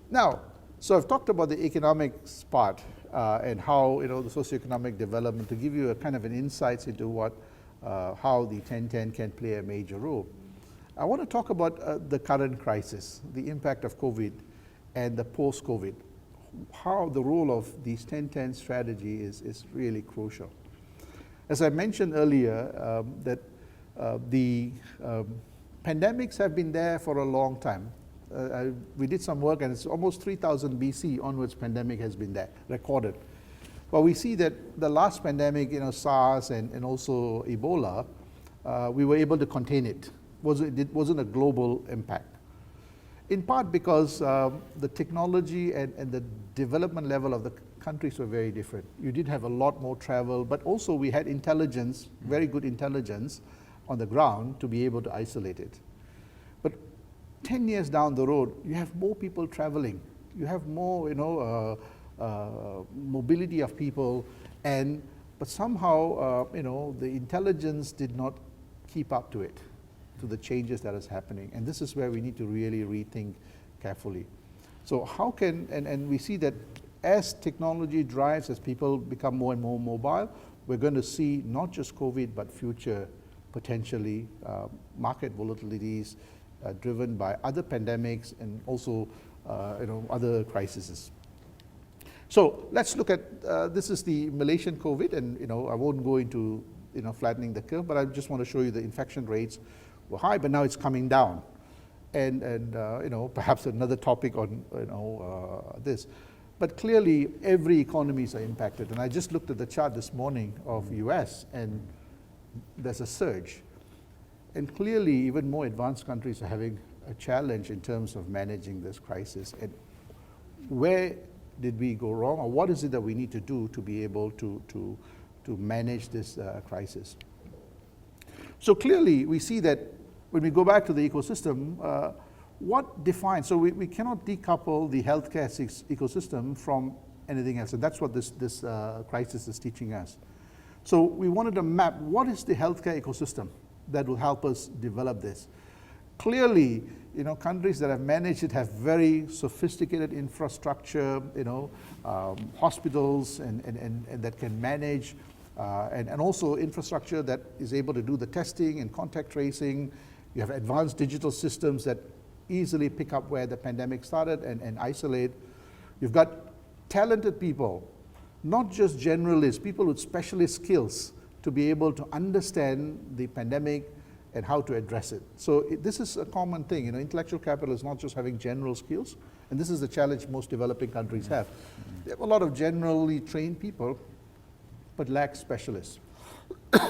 [SPEAKER 3] Now, so I've talked about the economics part and how the socioeconomic development to give you a kind of an insights into how the 1010 can play a major role. I want to talk about the current crisis, the impact of COVID and the post-COVID, how the role of these 1010 strategy is really crucial. As I mentioned earlier, that the pandemics have been there for a long time. We did some work and it's almost 3000 BC onwards pandemic has been there, recorded. But we see that the last pandemic, SARS and also Ebola, we were able to contain it. It wasn't a global impact. In part because the technology and the development level of the countries were very different. You did have a lot more travel, but also we had intelligence, very good intelligence on the ground to be able to isolate it. But 10 years down the road, you have more people traveling. You have more, mobility of people, but somehow, the intelligence did not keep up to it, to the changes that is happening. And this is where we need to really rethink carefully. So how can, and we see that as technology drives, as people become more and more mobile, we're going to see not just COVID, but future potentially market volatilities driven by other pandemics and also other crises. So let's look at, this is the Malaysian COVID, and I won't go into flattening the curve, but I just want to show you the infection rates were high, but now it's coming down. And perhaps another topic on this. But clearly, every economies are impacted. And I just looked at the chart this morning of US, and there's a surge. And clearly, even more advanced countries are having a challenge in terms of managing this crisis. And where did we go wrong, or what is it that we need to do to be able to manage this crisis? So clearly, we see that when we go back to the ecosystem, what defines, so we cannot decouple the healthcare ecosystem from anything else, and that's what this crisis is teaching us. So we wanted to map what is the healthcare ecosystem that will help us develop this. Clearly, countries that have managed it have very sophisticated infrastructure, hospitals and that can manage, and also infrastructure that is able to do the testing and contact tracing. You have advanced digital systems that easily pick up where the pandemic started and isolate. You've got talented people, not just generalists, people with specialist skills to be able to understand the pandemic and how to address it. So this is a common thing. Intellectual capital is not just having general skills, and this is the challenge most developing countries have. They have a lot of generally trained people, but lack specialists.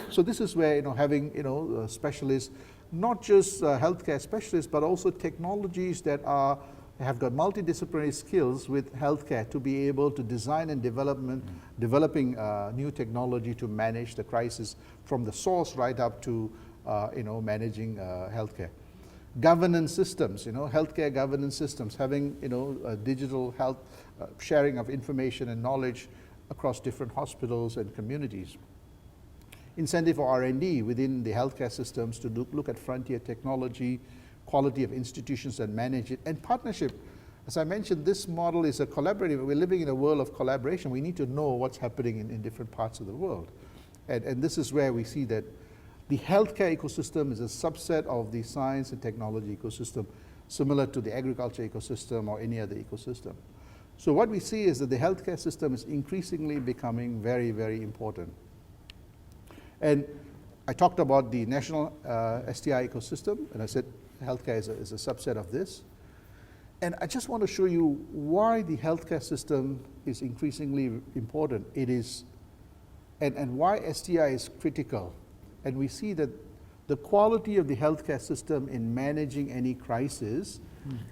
[SPEAKER 3] So this is where having specialists, not just healthcare specialists, but also technologies that have got multidisciplinary skills with healthcare to be able to design and developing new technology to manage the crisis from the source right up to managing healthcare. Governance systems, healthcare governance systems, having digital health sharing of information and knowledge across different hospitals and communities. Incentive for R&D within the healthcare systems to look at frontier technology, quality of institutions that manage it, and partnership. As I mentioned, this model is a collaborative. We're living in a world of collaboration. We need to know what's happening in different parts of the world. And this is where we see that the healthcare ecosystem is a subset of the science and technology ecosystem, similar to the agriculture ecosystem or any other ecosystem. So what we see is that the healthcare system is increasingly becoming very, very important. And I talked about the National STI Ecosystem, and I said healthcare is a subset of this. And I just want to show you why the healthcare system is increasingly important. It is, and why STI is critical. And we see that the quality of the healthcare system in managing any crisis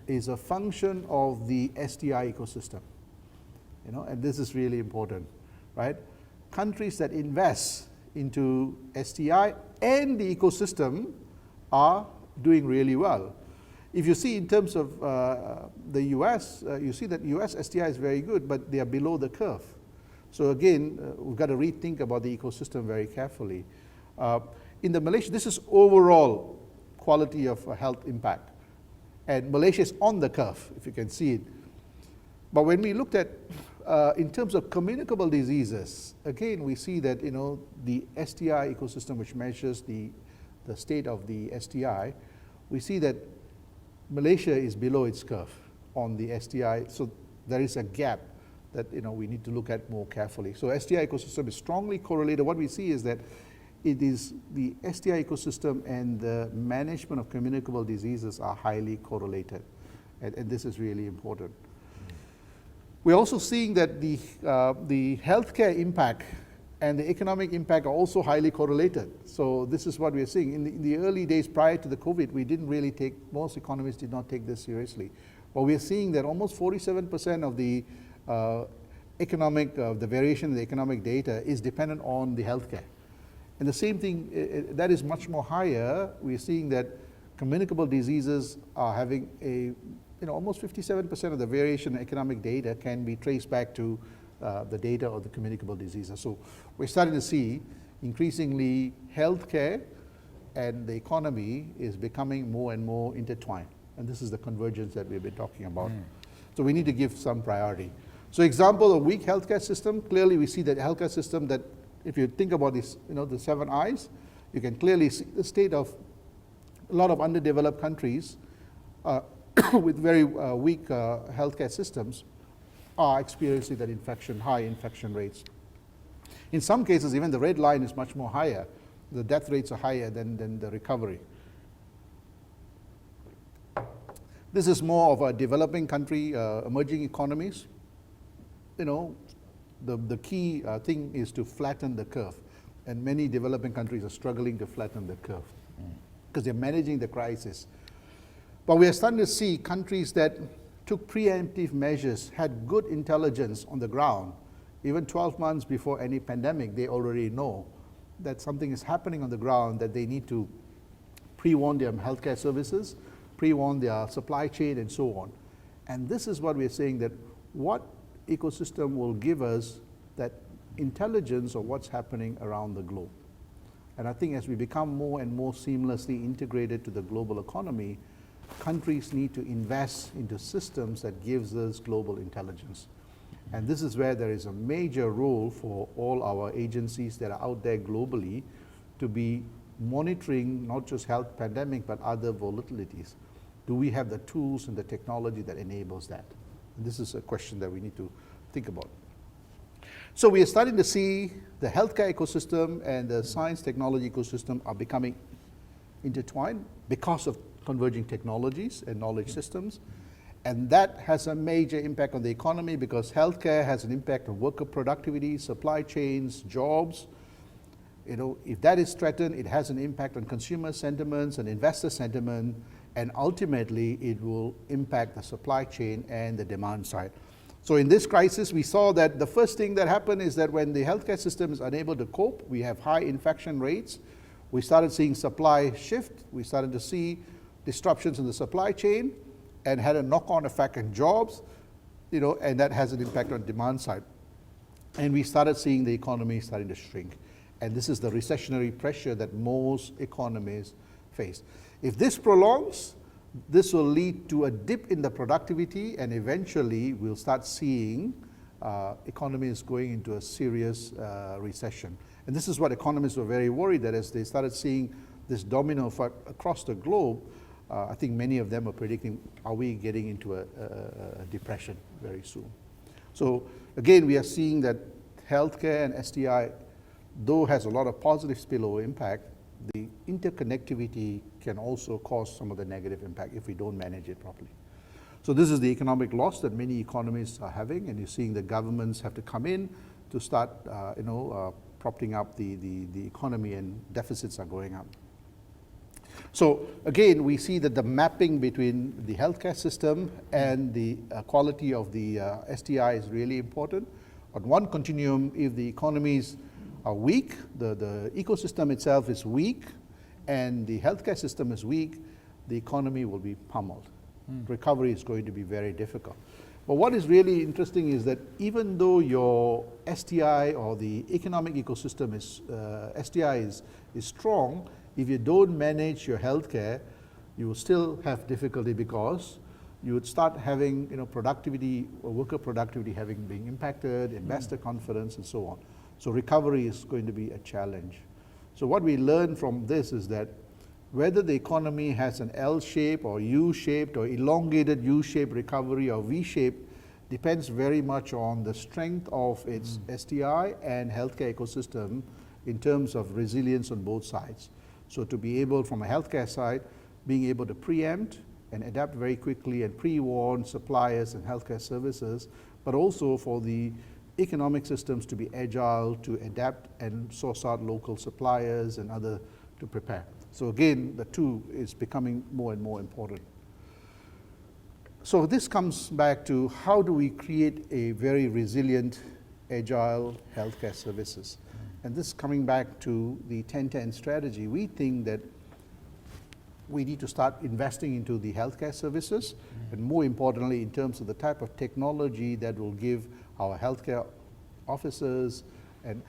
[SPEAKER 3] is a function of the STI ecosystem. And this is really important, right? Countries that invest into STI and the ecosystem are doing really well. If you see in terms of the US, you see that US STI is very good, but they are below the curve. So again, we've got to rethink about the ecosystem very carefully. In the Malaysia, this is overall quality of health impact. And Malaysia is on the curve, if you can see it. But when we looked at, in terms of communicable diseases, again, we see that, the STI ecosystem, which measures the state of the STI, we see that Malaysia is below its curve on the STI, so there is a gap that we need to look at more carefully. So STI ecosystem is strongly correlated. What we see is that it is the STI ecosystem and the management of communicable diseases are highly correlated, and this is really important. We're also seeing that the healthcare impact and the economic impact are also highly correlated. So this is what we're seeing. In the early days prior to the COVID, we didn't really most economists did not take this seriously. But we're seeing that almost 47% of the the variation in the economic data is dependent on the healthcare. And the same thing, that is much more higher. We're seeing that communicable diseases are having almost 57% of the variation in economic data can be traced back to the data of the communicable diseases. So we're starting to see increasingly healthcare and the economy is becoming more and more intertwined. And this is the convergence that we've been talking about. So we need to give some priority. So example of weak healthcare system, clearly we see that healthcare system that if you think about this, the 7 I's, you can clearly see the state of a lot of underdeveloped countries with very weak healthcare systems are experiencing that high infection rates. In some cases, even the red line is much more higher. The death rates are higher than the recovery. This is more of a developing country, emerging economies. The key thing is to flatten the curve. And many developing countries are struggling to flatten the curve because they're managing the crisis. But we are starting to see countries that took preemptive measures, had good intelligence on the ground. Even 12 months before any pandemic, they already know that something is happening on the ground, that they need to pre-warn their healthcare services, pre-warn their supply chain, and so on. And this is what we're saying, that what ecosystem will give us that intelligence of what's happening around the globe. And I think as we become more and more seamlessly integrated to the global economy, countries need to invest into systems that gives us global intelligence. And this is where there is a major role for all our agencies that are out there globally to be monitoring not just health pandemic, but other volatilities. Do we have the tools and the technology that enables that? And this is a question that we need to think about. So we are starting to see the healthcare ecosystem and the science technology ecosystem are becoming intertwined because of converging technologies and knowledge systems. And that has a major impact on the economy because healthcare has an impact on worker productivity, supply chains, jobs. If that is threatened, it has an impact on consumer sentiments and investor sentiment, and ultimately it will impact the supply chain and the demand side. So in this crisis, we saw that the first thing that happened is that when the healthcare system is unable to cope, we have high infection rates. We started seeing supply shift. We started to see disruptions in the supply chain and had a knock-on effect on jobs, and that has an impact on demand side. And we started seeing the economy starting to shrink. And this is the recessionary pressure that most economies face. If this prolongs, this will lead to a dip in the productivity, and eventually we'll start seeing economies going into a serious recession. And this is what economists were very worried that as they started seeing this domino effect across the globe, I think many of them are predicting, are we getting into a depression very soon? So again, we are seeing that healthcare and STI, though has a lot of positive spillover impact, the interconnectivity can also cause some of the negative impact if we don't manage it properly. So this is the economic loss that many economies are having, and you're seeing the governments have to come in to start propping up the economy, and deficits are going up. So again, we see that the mapping between the healthcare system and the quality of the STI is really important. On one continuum, if the economies are weak, the ecosystem itself is weak, and the healthcare system is weak, the economy will be pummeled. Recovery is going to be very difficult. But what is really interesting is that even though your STI or the economic ecosystem is, STI is strong, if you don't manage your healthcare, you will still have difficulty because you would start having productivity or worker productivity being impacted, investor confidence and so on. So recovery is going to be a challenge. So what we learn from this is that whether the economy has an L-shape or U-shaped or elongated U-shaped recovery or V-shaped depends very much on the strength of its STI and healthcare ecosystem in terms of resilience on both sides. So to be able, from a healthcare side, being able to preempt and adapt very quickly and pre-warn suppliers and healthcare services, but also for the economic systems to be agile, to adapt and source out local suppliers and other to prepare. So again, the two is becoming more and more important. So this comes back to how do we create a very resilient, agile healthcare services. And this coming back to the 10-10 strategy, we think that we need to start investing into the healthcare services, and more importantly in terms of the type of technology that will give our healthcare officers, and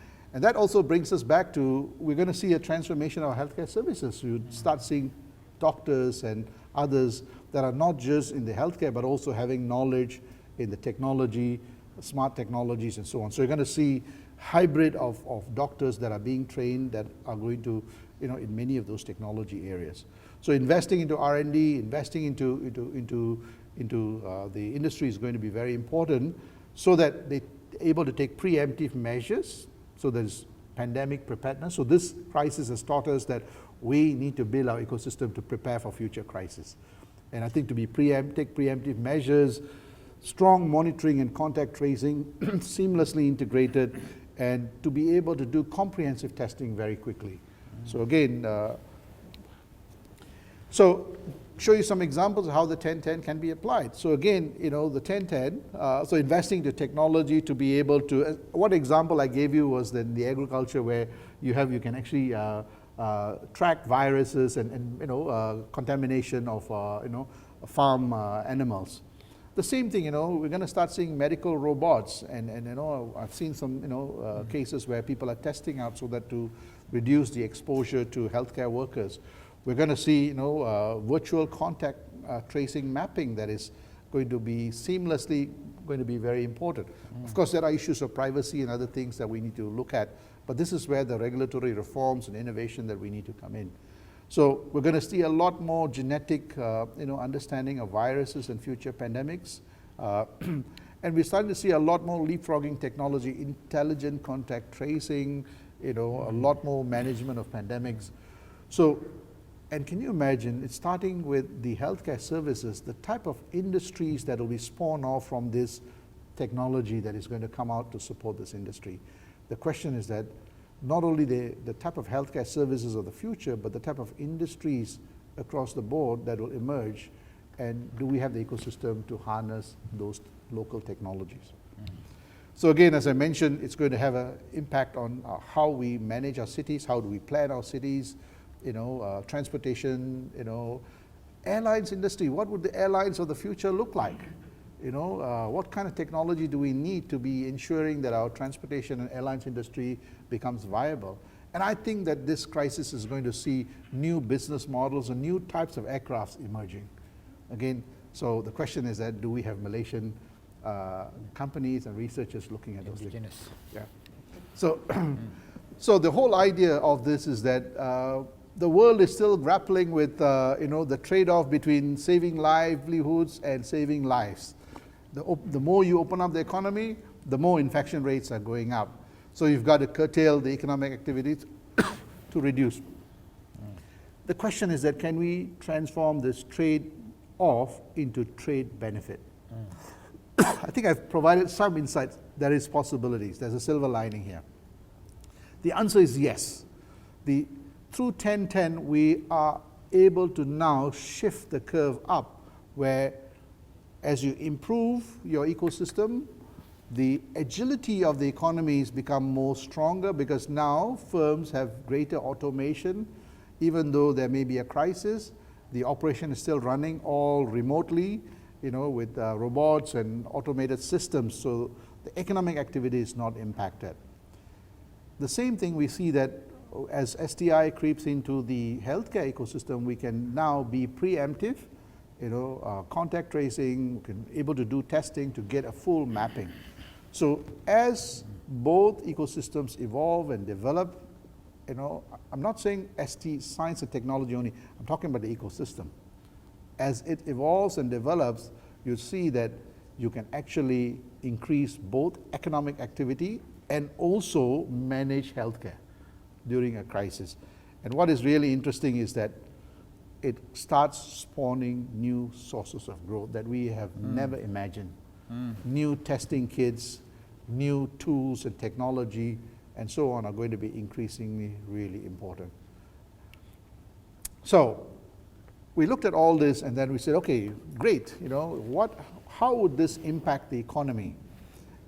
[SPEAKER 3] that also brings us back to, we're going to see a transformation of our healthcare services. You start seeing doctors and others that are not just in the healthcare but also having knowledge in the technology, smart technologies and so on. So you're going to see hybrid of doctors that are being trained that are going to, in many of those technology areas. So investing into R&D, investing into the industry is going to be very important so that they're able to take preemptive measures. So there's pandemic preparedness. So this crisis has taught us that we need to build our ecosystem to prepare for future crises. And I think to be take preemptive measures, strong monitoring and contact tracing, seamlessly integrated, and to be able to do comprehensive testing very quickly. So again, so show you some examples of how the 10-10 can be applied. So again, the 10-10, so investing to technology to be able to, what example I gave you was then the agriculture where you can actually track viruses and contamination of farm animals. The same thing, we're going to start seeing medical robots, and I've seen some cases where people are testing out so that to reduce the exposure to healthcare workers. We're going to see virtual contact tracing mapping that is going to be seamlessly going to be very important. Of course, there are issues of privacy and other things that we need to look at, but this is where the regulatory reforms and innovation that we need to come in. So we're going to see a lot more genetic understanding of viruses and future pandemics. And we're starting to see a lot more leapfrogging technology, intelligent contact tracing, a lot more management of pandemics. So, and can you imagine, it's starting with the healthcare services, the type of industries that will be spawned off from this technology that is going to come out to support this industry. The question is that not only the type of healthcare services of the future, but the type of industries across the board that will emerge, and do we have the ecosystem to harness those local technologies? So again, as I mentioned, it's going to have an impact on how we manage our cities, how do we plan our cities, transportation, airlines industry. What would the airlines of the future look like? What kind of technology do we need to be ensuring that our transportation and airlines industry becomes viable? And I think that this crisis is going to see new business models and new types of aircrafts emerging. Again, so the question is that do we have Malaysian companies and researchers looking at those things? Yeah. So, so the whole idea of this is that the world is still grappling with the trade-off between saving livelihoods and saving lives. The more you open up the economy, the more infection rates are going up. So you've got to curtail the economic activities to reduce. The question is that can we transform this trade-off into trade benefit? I think I've provided some insights. There is possibilities. There's a silver lining here. The answer is yes. Through 10-10, we are able to now shift the curve up where as you improve your ecosystem, the agility of the economies become more stronger because now firms have greater automation. Even though there may be a crisis, The operation is still running all remotely, with robots and automated systems, so the economic activity is not impacted. The same thing we see that as STI creeps into the healthcare ecosystem, we can now be preemptive, contact tracing, we can able to do testing to get a full mapping. So as both ecosystems evolve and develop, I'm not saying ST, science and technology only, I'm talking about the ecosystem. As it evolves and develops, you see that you can actually increase both economic activity and also manage healthcare during a crisis. And what is really interesting is that it starts spawning new sources of growth that we have never imagined. New testing kits, new tools and technology, and so on are going to be increasingly really important. So we looked at all this and then we said, okay, great, how would this impact the economy?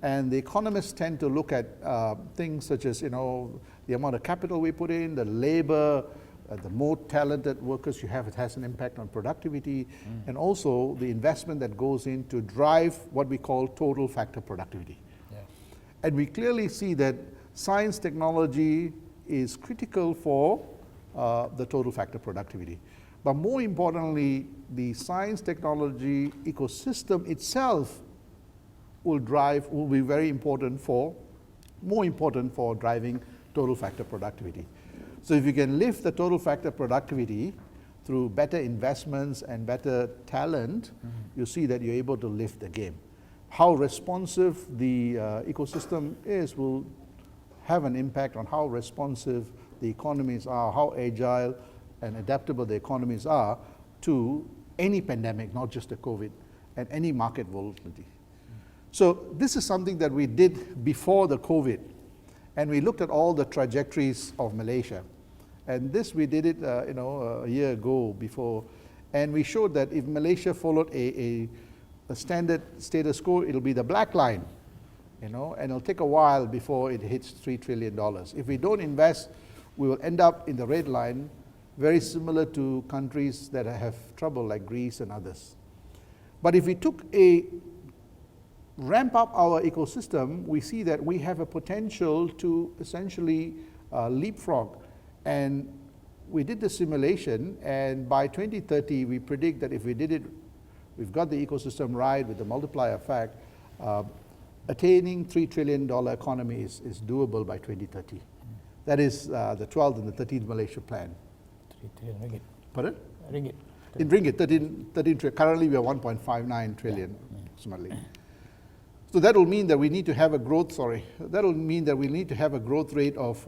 [SPEAKER 3] And the economists tend to look at things such as, the amount of capital we put in, the labor, the more talented workers you have, it has an impact on productivity, and also the investment that goes in to drive what we call total factor productivity. Yeah. And we clearly see that science technology is critical for the total factor productivity. But more importantly, the science technology ecosystem itself will be very important more important for driving total factor productivity. So if you can lift the total factor productivity through better investments and better talent, you see that you're able to lift the game. How responsive the ecosystem is will have an impact on how responsive the economies are, how agile and adaptable the economies are to any pandemic, not just the COVID, and any market volatility. So this is something that we did before the COVID, and we looked at all the trajectories of Malaysia. And this we did it a year ago before, and we showed that if Malaysia followed a standard status quo, it'll be the black line, and it'll take a while before it hits $3 trillion. If we don't invest, we will end up in the red line, very similar to countries that have trouble like Greece and others. But if we ramp up our ecosystem, we see that we have a potential to essentially leapfrog. And we did the simulation, and by 2030, we predict that if we did it, we've got the ecosystem right with the multiplier effect, attaining $3 trillion economy is doable by 2030. That is the 12th and the 13th Malaysia plan.
[SPEAKER 2] 3 trillion ringgit.
[SPEAKER 3] Pardon?
[SPEAKER 2] Ringgit.
[SPEAKER 3] In ringgit, 13 trillion. Currently, we are 1.59 trillion, approximately. So that will mean that we need to have a growth, that will mean that we need to have a growth rate of,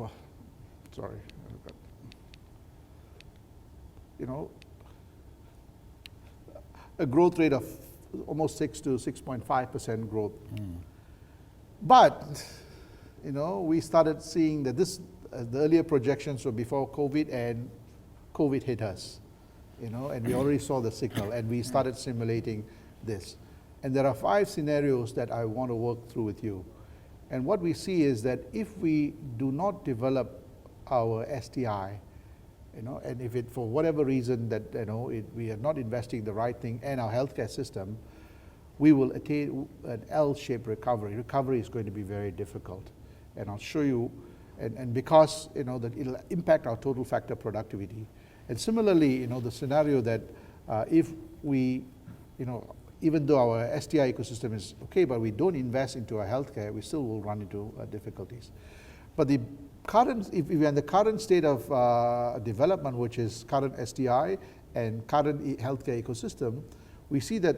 [SPEAKER 3] a growth rate of almost 6 to 6.5% growth. But, we started seeing that the earlier projections were before COVID, and COVID hit us, and we already saw the signal, and we started simulating this. And there are 5 scenarios that I want to work through with you. And what we see is that if we do not develop our STI, and if it, for whatever reason that, we are not investing the right thing in our healthcare system, we will attain an L-shaped recovery. Recovery is going to be very difficult. And I'll show you, and because, that it'll impact our total factor productivity. And similarly, the scenario that if we, even though our STI ecosystem is okay, but we don't invest into our healthcare, we still will run into difficulties. But the current, if we're in the current state of development, which is current STI and current healthcare ecosystem, we see that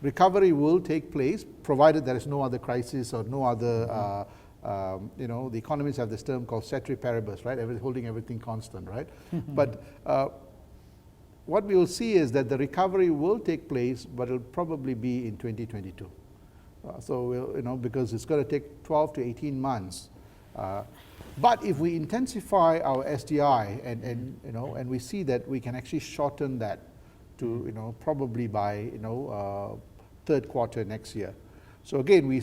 [SPEAKER 3] recovery will take place, provided there is no other crisis or no other, the economists have this term called ceteris paribus, right? Holding everything constant, right? But what we will see is that the recovery will take place, but it'll probably be in 2022. So we'll, because it's going to take 12 to 18 months. But if we intensify our STI and we see that we can actually shorten that to probably by third quarter next year. So again, we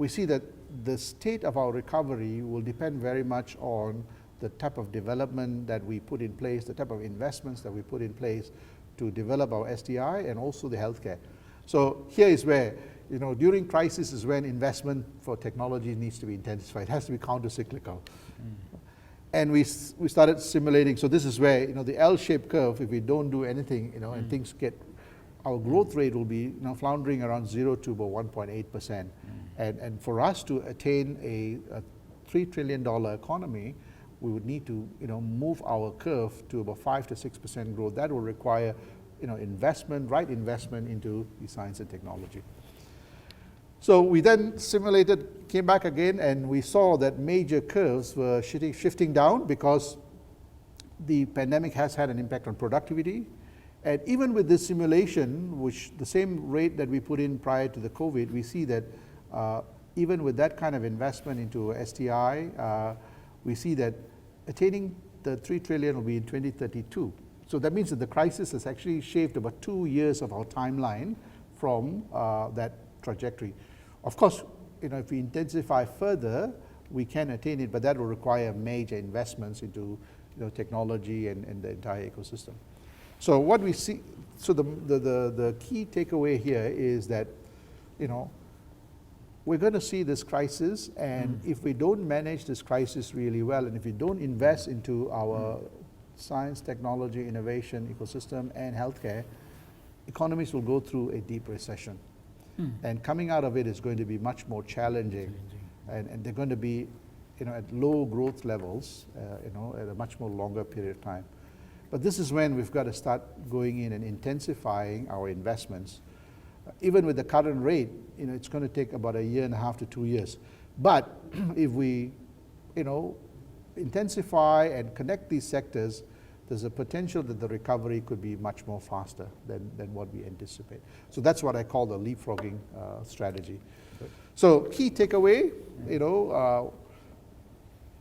[SPEAKER 3] see that the state of our recovery will depend very much on the type of development that we put in place, the type of investments that we put in place to develop our STI and also the healthcare. So here is where, during crisis is when investment for technology needs to be intensified. It has to be counter-cyclical. And we started simulating, so this is where, the L-shaped curve, if we don't do anything, and things get, our growth rate will be floundering around 0 to about 1.8%. And for us to attain a $3 trillion economy, we would need to move our curve to about 5 to 6% growth. That will require investment, right investment into the science and technology. So we then simulated, came back again, and we saw that major curves were shifting down because the pandemic has had an impact on productivity. And even with this simulation, which the same rate that we put in prior to the COVID, we see that even with that kind of investment into STI, we see that attaining the 3 trillion will be in 2032. So that means that the crisis has actually shaved about 2 years of our timeline from that trajectory. Of course, if we intensify further, we can attain it, but that will require major investments into technology and the entire ecosystem. So what we see, so the key takeaway here is that, we're going to see this crisis, and if we don't manage this crisis really well, and if we don't invest into our science, technology, innovation, ecosystem, and healthcare, economies will go through a deep recession. And coming out of it is going to be much more challenging. And they're going to be at low growth levels, at a much more longer period of time. But this is when we've got to start going in and intensifying our investments. Even with the current rate, it's going to take about 1.5 to 2 years. But if we, intensify and connect these sectors, there's a potential that the recovery could be much more faster than what we anticipate. So that's what I call the leapfrogging strategy. So key takeaway,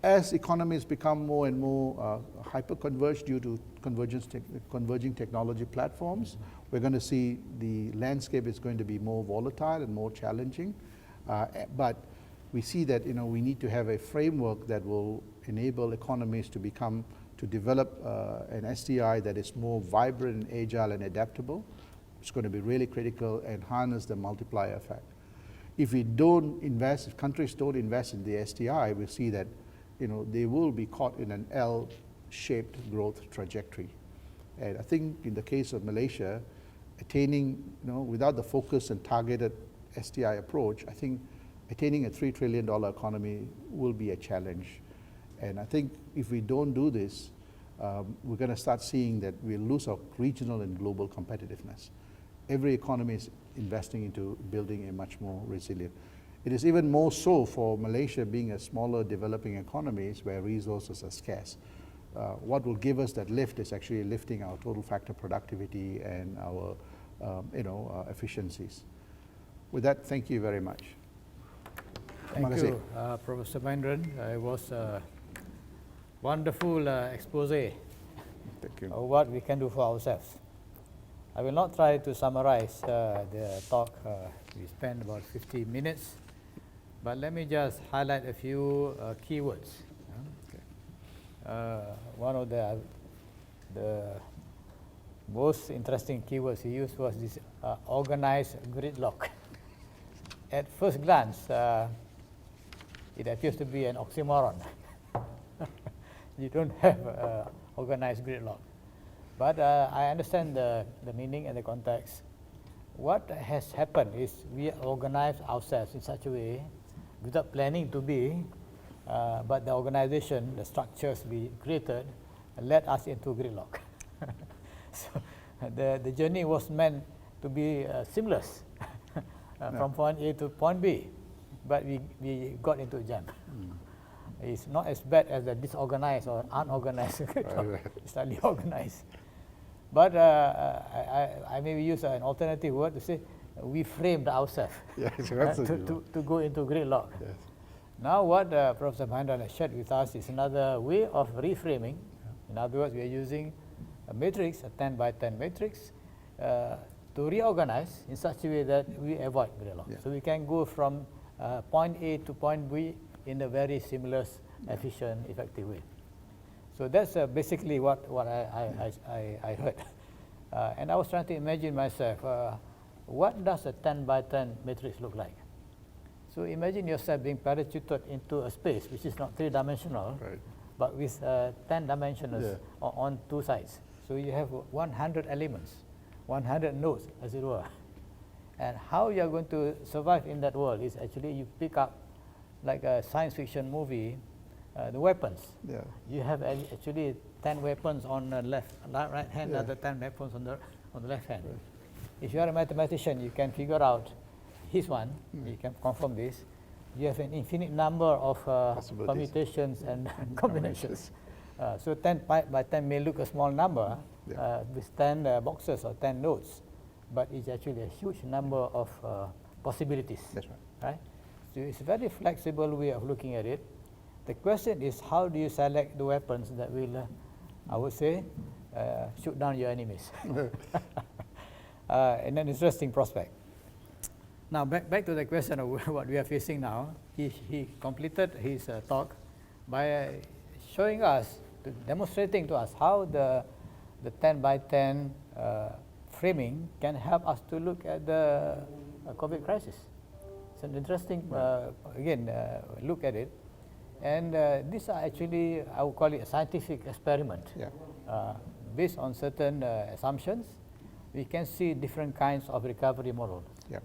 [SPEAKER 3] as economies become more and more hyper-converged due to converging technology platforms, we're going to see the landscape is going to be more volatile and more challenging. But we see that we need to have a framework that will enable economies to develop an STI that is more vibrant and agile and adaptable. It's going to be really critical and harness the multiplier effect. If we don't invest, if countries don't invest in the STI, we see that they will be caught in an L-shaped growth trajectory. And I think in the case of Malaysia, attaining, without the focus and targeted STI approach, I think attaining a $3 trillion economy will be a challenge. And I think if we don't do this, we're going to start seeing that we'll lose our regional and global competitiveness. Every economy is investing into building a much more resilient. It is even more so for Malaysia being a smaller developing economy where resources are scarce. What will give us that lift is actually lifting our total factor productivity and our efficiencies. With that, thank you very much.
[SPEAKER 2] Thank you, Professor Mahendran. It was a wonderful expose of what we can do for ourselves. I will not try to summarize the talk. We spent about 50 minutes, but let me just highlight a few keywords. One of the most interesting keywords he used was this organized gridlock. At first glance, it appears to be an oxymoron. You don't have organized gridlock. But I understand the meaning and the context. What has happened is we organize ourselves in such a way, without planning to be, but the organization, the structures we created, led us into gridlock. So the journey was meant to be seamless from point A to point B, but we got into a jam. It's not as bad as the disorganized or unorganized gridlock. It's slightly organized. But I maybe use an alternative word to say we framed ourselves to go into gridlock. Yes. Now what Professor Mahendran has shared with us is another way of reframing. In other words, we are using a matrix, a 10 by 10 matrix, to reorganize in such a way that we avoid gridlock. Yeah. So we can go from point A to point B in a very seamless, efficient, effective way. So that's basically what I heard. And I was trying to imagine myself, what does a 10 by 10 matrix look like? So imagine yourself being parachuted into a space which is not three-dimensional,
[SPEAKER 3] Right.
[SPEAKER 2] but with 10 dimensions on two sides. So you have 100 elements, 100 nodes, as it were. And how you are going to survive in that world is actually you pick up, like a science fiction movie, the weapons.
[SPEAKER 3] Yeah.
[SPEAKER 2] You have actually 10 weapons on the right hand,
[SPEAKER 3] Yeah.
[SPEAKER 2] other 10 weapons on the left hand. Right. If you are a mathematician, you can figure out his one, you can confirm this. You have an infinite number of permutations and combinations. So 10 by 10 may look a small number with 10 boxes or 10 nodes, but it's actually a huge number of possibilities.
[SPEAKER 3] That's right.
[SPEAKER 2] Right? So it's a very flexible way of looking at it. The question is, how do you select the weapons that will, I would say, shoot down your enemies? And an interesting prospect. Now, back to the question of what we are facing now. He completed his talk by showing us, demonstrating to us how the 10 by 10 framing can help us to look at the COVID crisis. It's an interesting, look at it. And these are actually, I would call it a scientific experiment.
[SPEAKER 3] Yeah.
[SPEAKER 2] Based on certain assumptions, we can see different kinds of recovery models.
[SPEAKER 3] Yeah.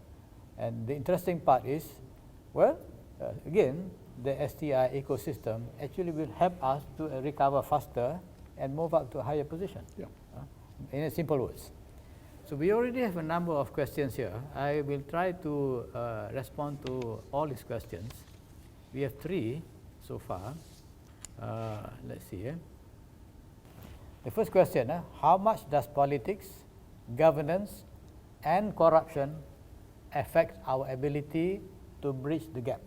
[SPEAKER 2] And the interesting part is, well, again, the STI ecosystem actually will help us to recover faster and move up to a higher position.
[SPEAKER 3] Yeah.
[SPEAKER 2] In a simple words. So we already have a number of questions here. I will try to respond to all these questions. We have 3 so far. Let's see. The first question, how much does politics, governance, and corruption affect our ability to bridge the gap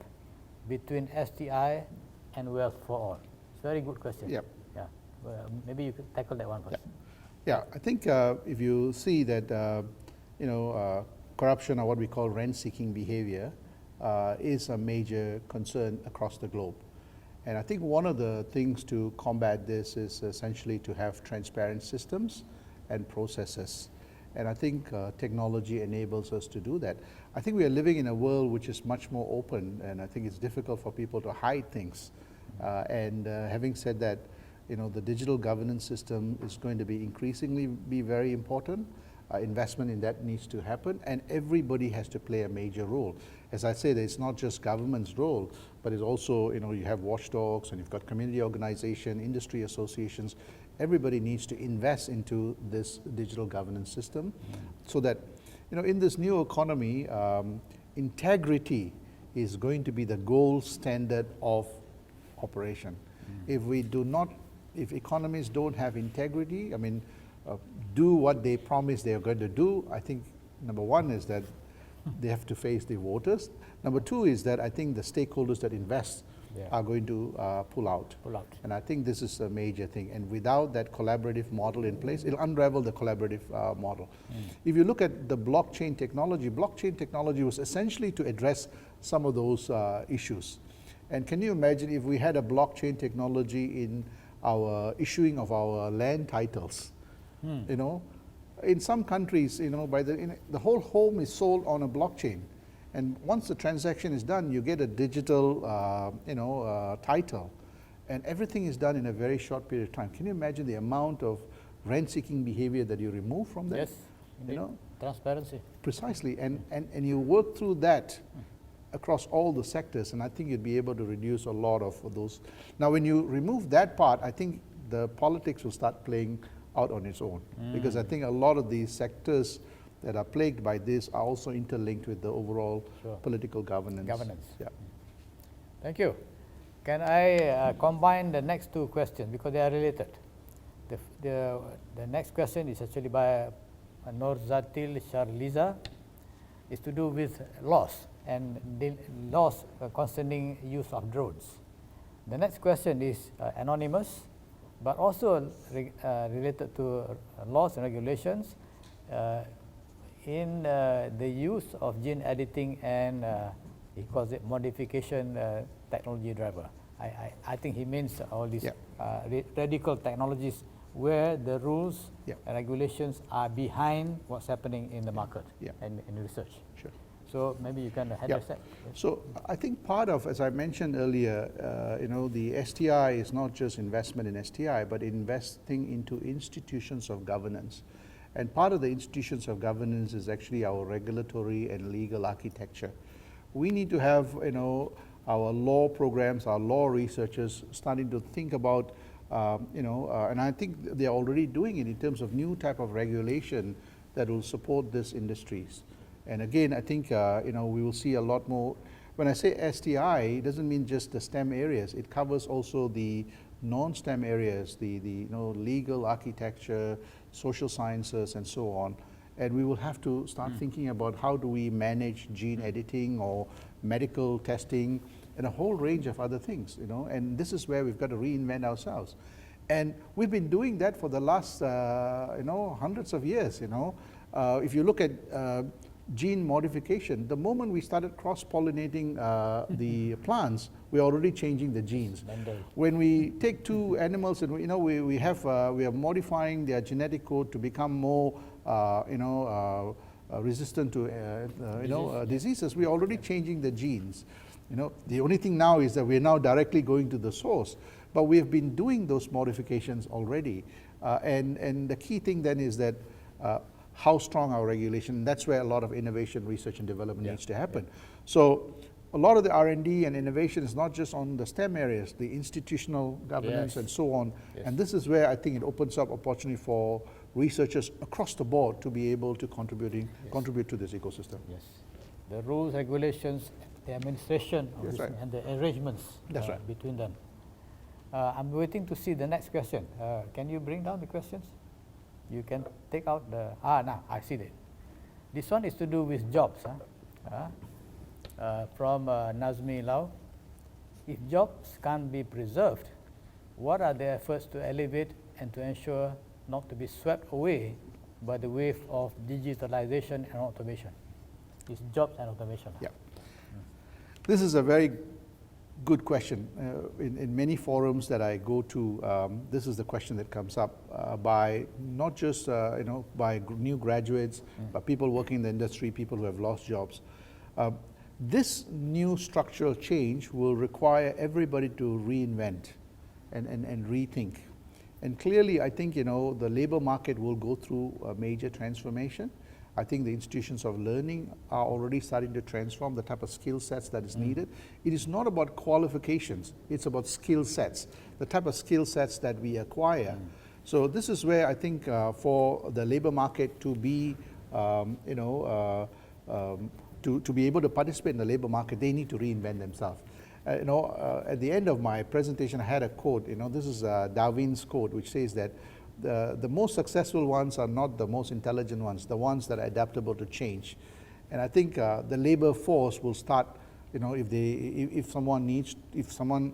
[SPEAKER 2] between STI and wealth for all? It's a very good question.
[SPEAKER 3] Yep.
[SPEAKER 2] Yeah. Maybe you could tackle that one first.
[SPEAKER 3] Yeah, I think if you see that, corruption, or what we call rent-seeking behavior, is a major concern across the globe. And I think one of the things to combat this is essentially to have transparent systems and processes. And I think technology enables us to do that. I think we are living in a world which is much more open, and I think it's difficult for people to hide things. Having said that, the digital governance system is going to be increasingly very important. Investment in that needs to happen, and everybody has to play a major role. As I said, it's not just government's role, but it's also, you have watchdogs, and you've got community organization, industry associations. Everybody needs to invest into this digital governance system so that, in this new economy, integrity is going to be the gold standard of operation. If economies don't have integrity, do what they promise they are going to do, I think number one is that they have to face the voters. Number two is that I think the stakeholders that invest are going to pull out. And I think this is a major thing. And without that collaborative model in place, it'll unravel the collaborative model. If you look at the blockchain technology was essentially to address some of those issues. And can you imagine if we had a blockchain technology in our issuing of our land titles? In some countries, the whole home is sold on a blockchain, and once the transaction is done, you get a digital, title, and everything is done in a very short period of time. Can you imagine the amount of rent-seeking behavior that you remove from that?
[SPEAKER 2] Yes, transparency.
[SPEAKER 3] Precisely, and you work through that across all the sectors, and I think you'd be able to reduce a lot of those. Now, when you remove that part, I think the politics will start playing out on its own, because I think a lot of these sectors that are plagued by this are also interlinked with the overall political governance. Yeah.
[SPEAKER 2] Thank you. Can I combine the next 2 questions because they are related? The next question is actually by Norzatil Sharliza. It's to do with laws and the laws concerning use of drones. The next question is anonymous, but also related to laws and regulations in the use of gene editing and he calls it modification technology driver. I think he means all these radical technologies where the rules
[SPEAKER 3] Yeah.
[SPEAKER 2] and regulations are behind what's happening in the market
[SPEAKER 3] Yeah.
[SPEAKER 2] and in research.
[SPEAKER 3] Sure.
[SPEAKER 2] So maybe you can address that. Yes.
[SPEAKER 3] So I think part of, as I mentioned earlier, the STI is not just investment in STI, but investing into institutions of governance. And part of the institutions of governance is actually our regulatory and legal architecture. We need to have, our law programs, our law researchers starting to think about, and I think they're already doing it in terms of new type of regulation that will support these industries. And again, I think, we will see a lot more. When I say STI, it doesn't mean just the STEM areas. It covers also the non-STEM areas, the legal, architecture, social sciences, and so on. And we will have to start thinking about how do we manage gene editing or medical testing and a whole range of other things, and this is where we've got to reinvent ourselves. And we've been doing that for the last, hundreds of years, If you look at gene modification, the moment we started cross-pollinating the plants, we're already changing the genes. When we take two animals and we are modifying their genetic code to become more resistant to diseases, we're already changing the genes. The only thing now is that we're now directly going to the source, but we have been doing those modifications already. And the key thing then is that how strong our regulation, that's where a lot of innovation, research and development needs to happen. So a lot of the R&D and innovation is not just on the STEM areas, the institutional governance and so on. And this is where I think it opens up opportunity for researchers across the board to be able to contribute to this ecosystem.
[SPEAKER 2] Yes. The rules, regulations, the administration of
[SPEAKER 3] That's
[SPEAKER 2] this,
[SPEAKER 3] right.
[SPEAKER 2] and the arrangements
[SPEAKER 3] That's right.
[SPEAKER 2] between them. I'm waiting to see the next question. Can you bring down the questions? You can take out the, now I see that. This one is to do with jobs. From Nazmi Lau. If jobs can't be preserved, what are the efforts to elevate and to ensure not to be swept away by the wave of digitalization and automation? It's jobs and automation.
[SPEAKER 3] Yeah. This is a very good question. In many forums that I go to, this is the question that comes up by not just by new graduates, but people working in the industry, people who have lost jobs. This new structural change will require everybody to reinvent and rethink. And clearly, I think the labor market will go through a major transformation. I think the institutions of learning are already starting to transform the type of skill sets that is needed. It is not about qualifications, it's about skill sets, the type of skill sets that we acquire. So this is where I think for the labor market to be, to be able to participate in the labor market, they need to reinvent themselves. At the end of my presentation, I had a quote, this is Darwin's quote, which says that the most successful ones are not the most intelligent ones, the ones that are adaptable to change. And I think the labor force will start, if someone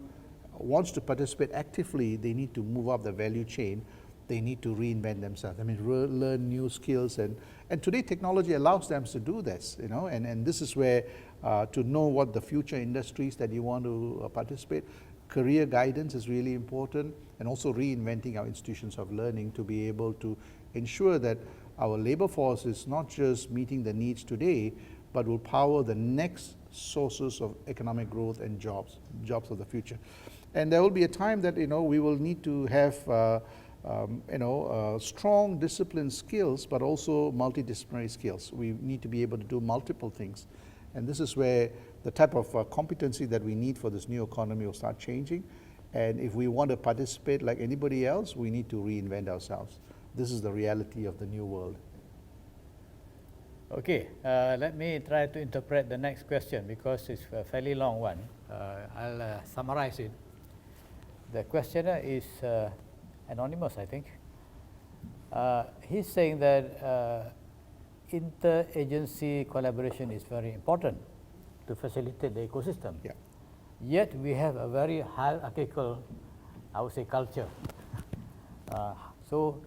[SPEAKER 3] wants to participate actively, they need to move up the value chain. They need to reinvent themselves. I mean, learn new skills, and today technology allows them to do this. And this is where to know what the future industries that you want to participate. Career guidance is really important, and also reinventing our institutions of learning to be able to ensure that our labor force is not just meeting the needs today, but will power the next sources of economic growth and jobs of the future. And there will be a time that we will need to have strong discipline skills, but also multidisciplinary skills. We need to be able to do multiple things. And this is where the type of competency that we need for this new economy will start changing. And if we want to participate like anybody else, we need to reinvent ourselves. This is the reality of the new world.
[SPEAKER 2] Okay, let me try to interpret the next question because it's a fairly long one. I'll summarize it. The questioner is anonymous, I think. He's saying that interagency collaboration is very important to facilitate the ecosystem.
[SPEAKER 3] Yeah.
[SPEAKER 2] Yet we have a very hierarchical, I would say, culture. So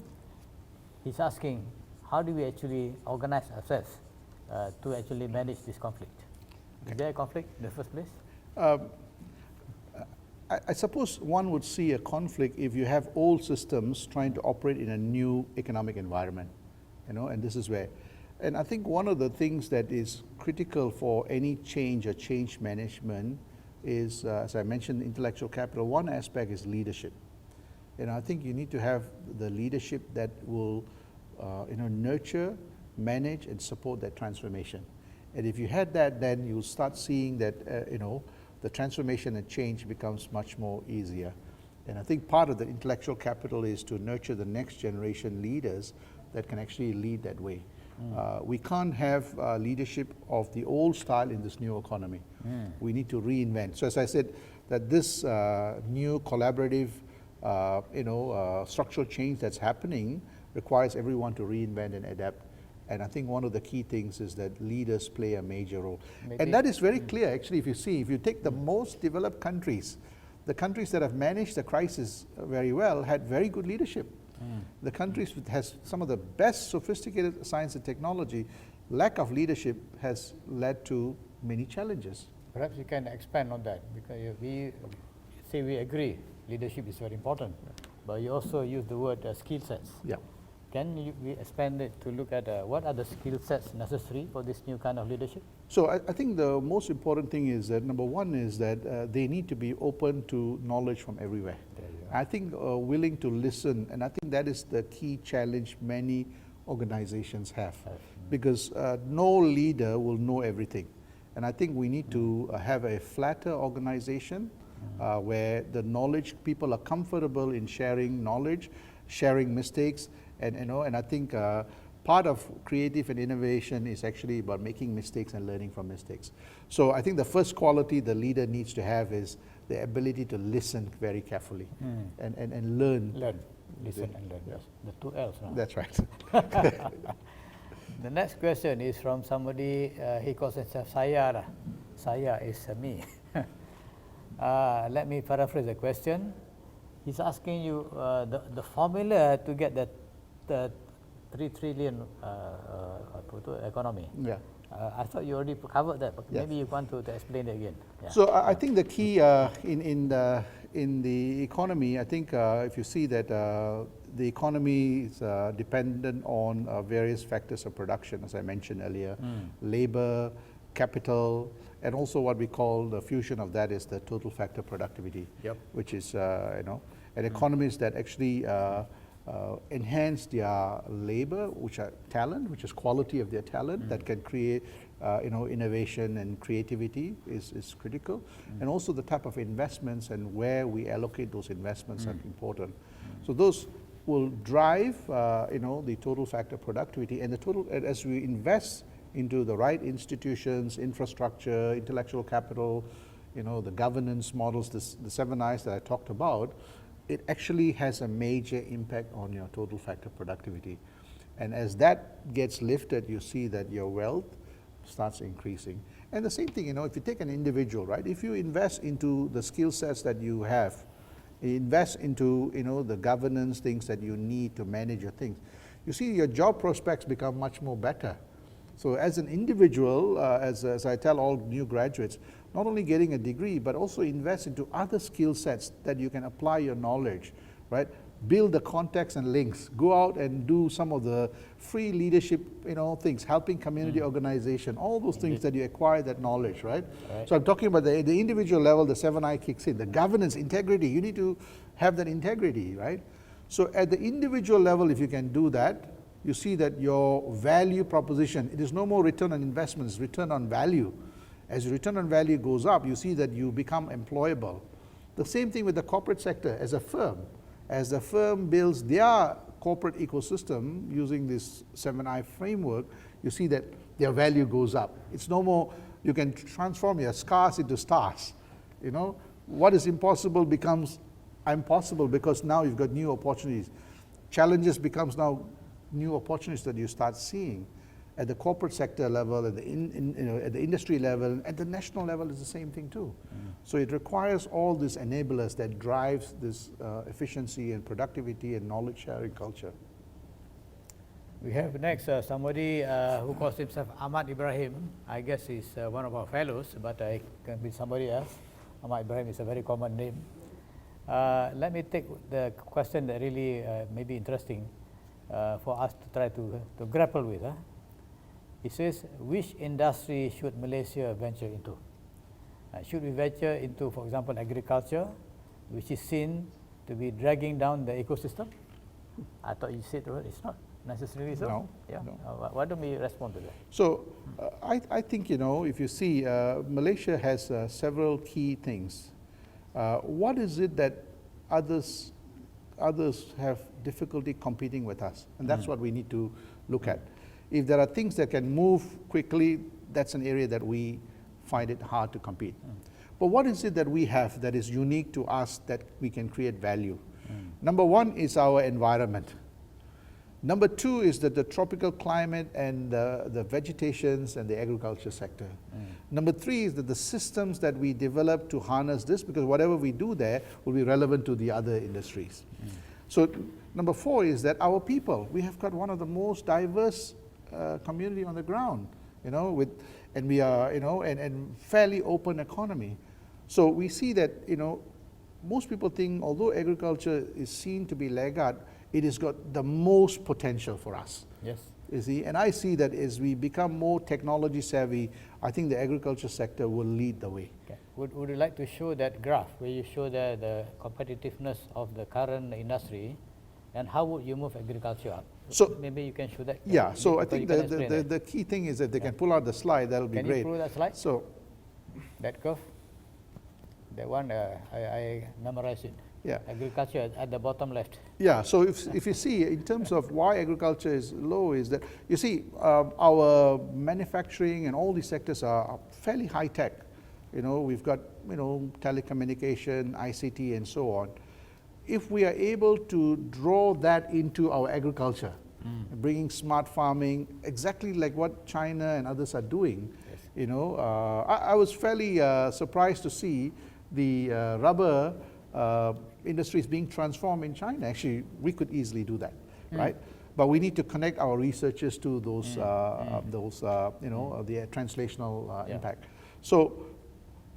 [SPEAKER 2] he's asking, how do we actually organize ourselves to actually manage this conflict? Is there a conflict in the first place?
[SPEAKER 3] I suppose one would see a conflict if you have old systems trying to operate in a new economic environment, and this is where. And I think one of the things that is critical for any change or change management is, as I mentioned, intellectual capital. One aspect is leadership. I think you need to have the leadership that will, nurture, manage, and support that transformation. And if you had that, then you'll start seeing that, the transformation and change becomes much more easier. And I think part of the intellectual capital is to nurture the next generation leaders that can actually lead that way. We can't have leadership of the old style in this new economy. We need to reinvent. So as I said, that this new collaborative, structural change that's happening requires everyone to reinvent and adapt. And I think one of the key things is that leaders play a major role. And that is very clear, actually, if you take the most developed countries, the countries that have managed the crisis very well had very good leadership. The countries that has some of the best sophisticated science and technology, lack of leadership has led to many challenges.
[SPEAKER 2] Perhaps you can expand on that, because we agree leadership is very important, but you also use the word skill sets.
[SPEAKER 3] Yeah.
[SPEAKER 2] Can we expand it to look at what are the skill sets necessary for this new kind of leadership?
[SPEAKER 3] So I think the most important thing is that, number one is that they need to be open to knowledge from everywhere. I think willing to listen, and I think that is the key challenge many organizations have, because no leader will know everything. And I think we need to have a flatter organization where the knowledge, people are comfortable in sharing knowledge, sharing mistakes, and I think part of creative and innovation is actually about making mistakes and learning from mistakes. So I think the first quality the leader needs to have is the ability to listen very carefully and learn.
[SPEAKER 2] Listen and learn. Yes. The two L's. No?
[SPEAKER 3] That's right.
[SPEAKER 2] The next question is from somebody, he calls himself Saya. Saya is me. Let me paraphrase the question. He's asking you the formula to get the 3 trillion economy.
[SPEAKER 3] Yeah.
[SPEAKER 2] I thought you already covered that, but maybe you want to explain it again. Yeah.
[SPEAKER 3] So I think the key in the economy, I think if you see that the economy is dependent on various factors of production, as I mentioned earlier, labor, capital, and also what we call the fusion of that is the total factor productivity, which is an economies that actually enhance their labor, which are talent, which is quality of their talent that can create innovation and creativity is critical, and also the type of investments and where we allocate those investments are important. So those will drive the total factor productivity, and as we invest into the right institutions, infrastructure, intellectual capital, the governance models, the 7 I's that I talked about, it actually has a major impact on your total factor productivity. And as that gets lifted, you see that your wealth starts increasing. And the same thing, if you take an individual, right? If you invest into the skill sets that you have, invest into, the governance things that you need to manage your things, you see your job prospects become much more better. So as an individual, as I tell all new graduates, not only getting a degree, but also invest into other skill sets that you can apply your knowledge, right? Build the contacts and links. Go out and do some of the free leadership, things, helping community organization, all those things that you acquire that knowledge, right? So I'm talking about the individual level, the 7I kicks in. The governance, integrity, you need to have that integrity, right? So at the individual level, if you can do that, you see that your value proposition, it is no more return on investment, it's return on value. As your return on value goes up, you see that you become employable. The same thing with the corporate sector as a firm. As the firm builds their corporate ecosystem using this 7I framework, you see that their value goes up. It's no more, you can transform your scars into stars. What is impossible becomes impossible because now you've got new opportunities. Challenges becomes now new opportunities that you start seeing at the corporate sector level, at the industry level, at the national level is the same thing too. So it requires all these enablers that drives this efficiency and productivity and knowledge sharing culture.
[SPEAKER 2] We have next somebody who calls himself Ahmad Ibrahim. I guess he's one of our fellows, but it can be somebody else. Ahmad Ibrahim is a very common name. Let me take the question that really may be interesting for us to try to grapple with. It says, which industry should Malaysia venture into? Should we venture into, for example, agriculture, which is seen to be dragging down the ecosystem? I thought you said it's not necessarily so.
[SPEAKER 3] No.
[SPEAKER 2] Yeah.
[SPEAKER 3] No.
[SPEAKER 2] Why don't we respond to that?
[SPEAKER 3] So I think, if you see, Malaysia has several key things. What is it that others have difficulty competing with us? And that's what we need to look at. If there are things that can move quickly, that's an area that we find it hard to compete. But what is it that we have that is unique to us that we can create value? Number one is our environment. Number two is that the tropical climate and the vegetations and the agriculture sector. Number three is that the systems that we develop to harness this, because whatever we do there will be relevant to the other industries. So number four is that our people, we have got one of the most diverse community on the ground, and we are, and fairly open economy. So we see that, most people think although agriculture is seen to be laggard, it has got the most potential for us.
[SPEAKER 2] Yes.
[SPEAKER 3] You see, and I see that as we become more technology savvy, I think the agriculture sector will lead the way.
[SPEAKER 2] Okay. Would you like to show that graph where you show the competitiveness of the current industry, and how would you move agriculture up?
[SPEAKER 3] So
[SPEAKER 2] maybe you can show that.
[SPEAKER 3] Yeah, so I
[SPEAKER 2] because
[SPEAKER 3] think
[SPEAKER 2] you can explain that.
[SPEAKER 3] the key thing is if they can pull out the slide, that'll be
[SPEAKER 2] Can
[SPEAKER 3] great.
[SPEAKER 2] you pull that slide?
[SPEAKER 3] So
[SPEAKER 2] That curve? That one, I memorized it.
[SPEAKER 3] yeah.
[SPEAKER 2] Agriculture at the bottom left.
[SPEAKER 3] Yeah, so if you see, in terms of why agriculture is low, is that, you see, our manufacturing and all these sectors are fairly high tech. We've got, telecommunication, ICT, and so on. If we are able to draw that into our agriculture, bringing smart farming, exactly like what China and others are doing,
[SPEAKER 2] Yes.
[SPEAKER 3] I was fairly surprised to see the rubber industry is being transformed in China. Actually, we could easily do that, right? But we need to connect our researchers to those, the translational impact. So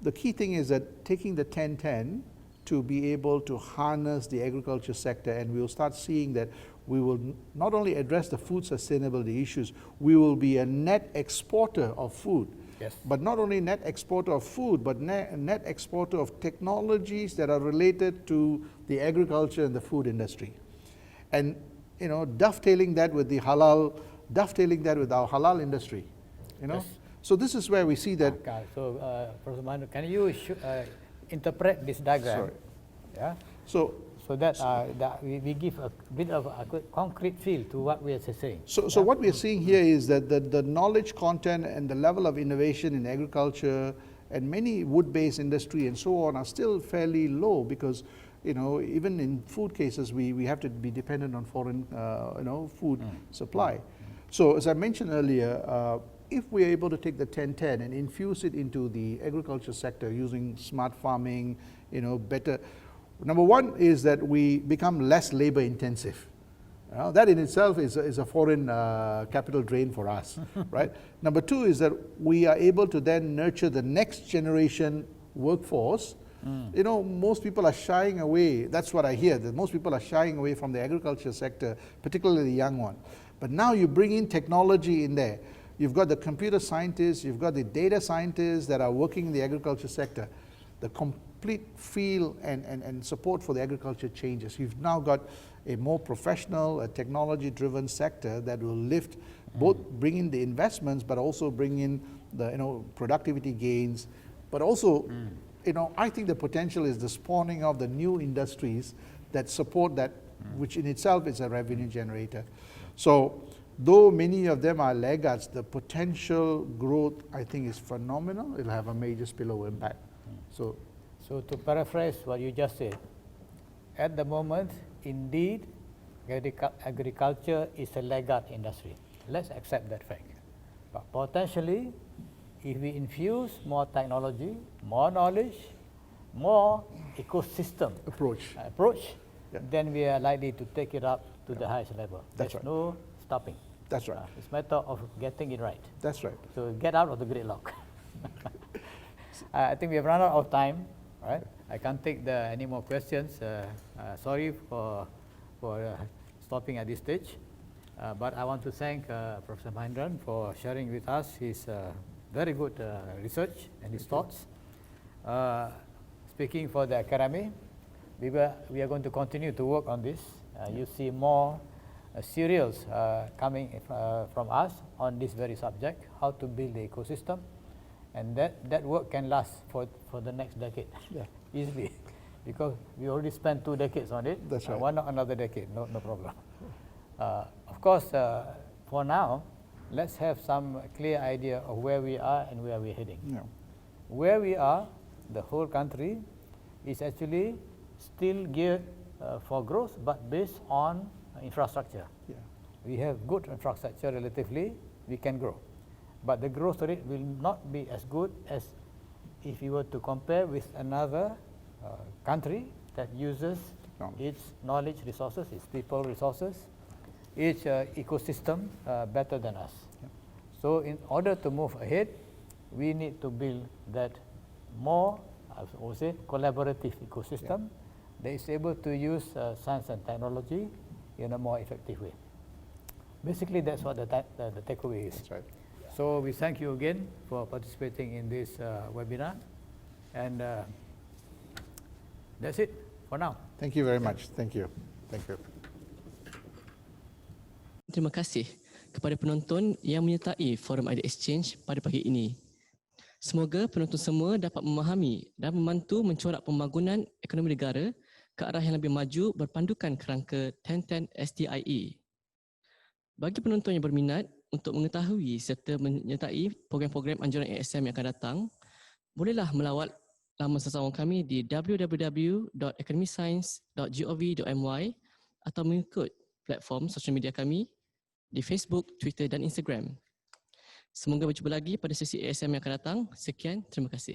[SPEAKER 3] the key thing is that taking the 10-10 to be able to harness the agriculture sector, and we'll start seeing that we will not only address the food sustainability issues, we will be a net exporter of food.
[SPEAKER 2] Yes.
[SPEAKER 3] But not only net exporter of food, but net exporter of technologies that are related to the agriculture and the food industry. And, dovetailing that with the halal, dovetailing that with our halal industry,
[SPEAKER 2] Yes.
[SPEAKER 3] So this is where we see that.
[SPEAKER 2] Okay. So, Professor Manu, can you interpret this diagram?
[SPEAKER 3] Sorry.
[SPEAKER 2] Yeah.
[SPEAKER 3] So
[SPEAKER 2] that we give a bit of a concrete feel to what we are saying.
[SPEAKER 3] So what we are seeing here is that the knowledge content and the level of innovation in agriculture and many wood-based industry and so on are still fairly low because, even in food cases, we have to be dependent on foreign, food supply. So as I mentioned earlier, if we are able to take the 10-10 and infuse it into the agriculture sector using smart farming, better. Number one is that we become less labor intensive. That in itself is a foreign capital drain for us, right? Number two is that we are able to then nurture the next generation workforce. Most people are shying away, that's what I hear, that most people are shying away from the agriculture sector, particularly the young one. But now you bring in technology in there. You've got the computer scientists, you've got the data scientists that are working in the agriculture sector. The complete feel and support for the agriculture changes. You've now got a more professional, a technology-driven sector that will lift, both bring in the investments, but also bring in the productivity gains. But also, I think the potential is the spawning of the new industries that support that, which in itself is a revenue generator. So, though many of them are laggards, the potential growth, I think, is phenomenal. It'll have a major spillover impact. So
[SPEAKER 2] to paraphrase what you just said, at the moment, indeed, agriculture is a laggard industry. Let's accept that fact. But potentially, if we infuse more technology, more knowledge, more ecosystem
[SPEAKER 3] approach. Yeah.
[SPEAKER 2] then we are likely to take it up to the highest level.
[SPEAKER 3] That's
[SPEAKER 2] There's
[SPEAKER 3] right.
[SPEAKER 2] no stopping.
[SPEAKER 3] That's right.
[SPEAKER 2] It's a matter of getting it right.
[SPEAKER 3] That's right.
[SPEAKER 2] So get out of the gridlock. I think we have run out of time. All right. I can't take any more questions. Sorry for stopping at this stage. But I want to thank Professor Mahendran for sharing with us his very good research and his thoughts. Speaking for the academy, we are going to continue to work on this. You see more serials coming from us on this very subject, how to build the ecosystem. And that work can last for the next decade, easily, because we already spent 2 decades on it.
[SPEAKER 3] That's right.
[SPEAKER 2] Why not another decade? No problem. Of course, for now, let's have some clear idea of where we are and where we're heading.
[SPEAKER 3] Yeah.
[SPEAKER 2] Where we are, the whole country, is actually still geared for growth, but based on infrastructure.
[SPEAKER 3] Yeah.
[SPEAKER 2] We have good infrastructure relatively, we can grow. But the growth rate will not be as good as if you were to compare with another country that uses its knowledge resources, its people resources, its ecosystem better than us.
[SPEAKER 3] Yeah.
[SPEAKER 2] So in order to move ahead, we need to build that more, I would say, collaborative ecosystem that is able to use science and technology in a more effective way. Basically, that's what the takeaway is.
[SPEAKER 3] That's right.
[SPEAKER 2] So we thank you again for participating in this webinar, and that's it for now.
[SPEAKER 3] Thank you very much. Thank you. Thank you.
[SPEAKER 1] Terima kasih kepada penonton yang menyertai forum ideaXchange pada pagi ini. Semoga penonton semua dapat memahami dan membantu mencorak pembangunan ekonomi negara ke arah yang lebih maju berpandukan kerangka 1010 STIE. Bagi penonton yang berminat untuk mengetahui serta menyertai program-program anjuran ASM yang akan datang, bolehlah melawat laman sasawang kami di www.academyscience.gov.my atau mengikut platform sosial media kami di Facebook, Twitter dan Instagram. Semoga berjumpa lagi pada sesi ASM yang akan datang. Sekian, terima kasih.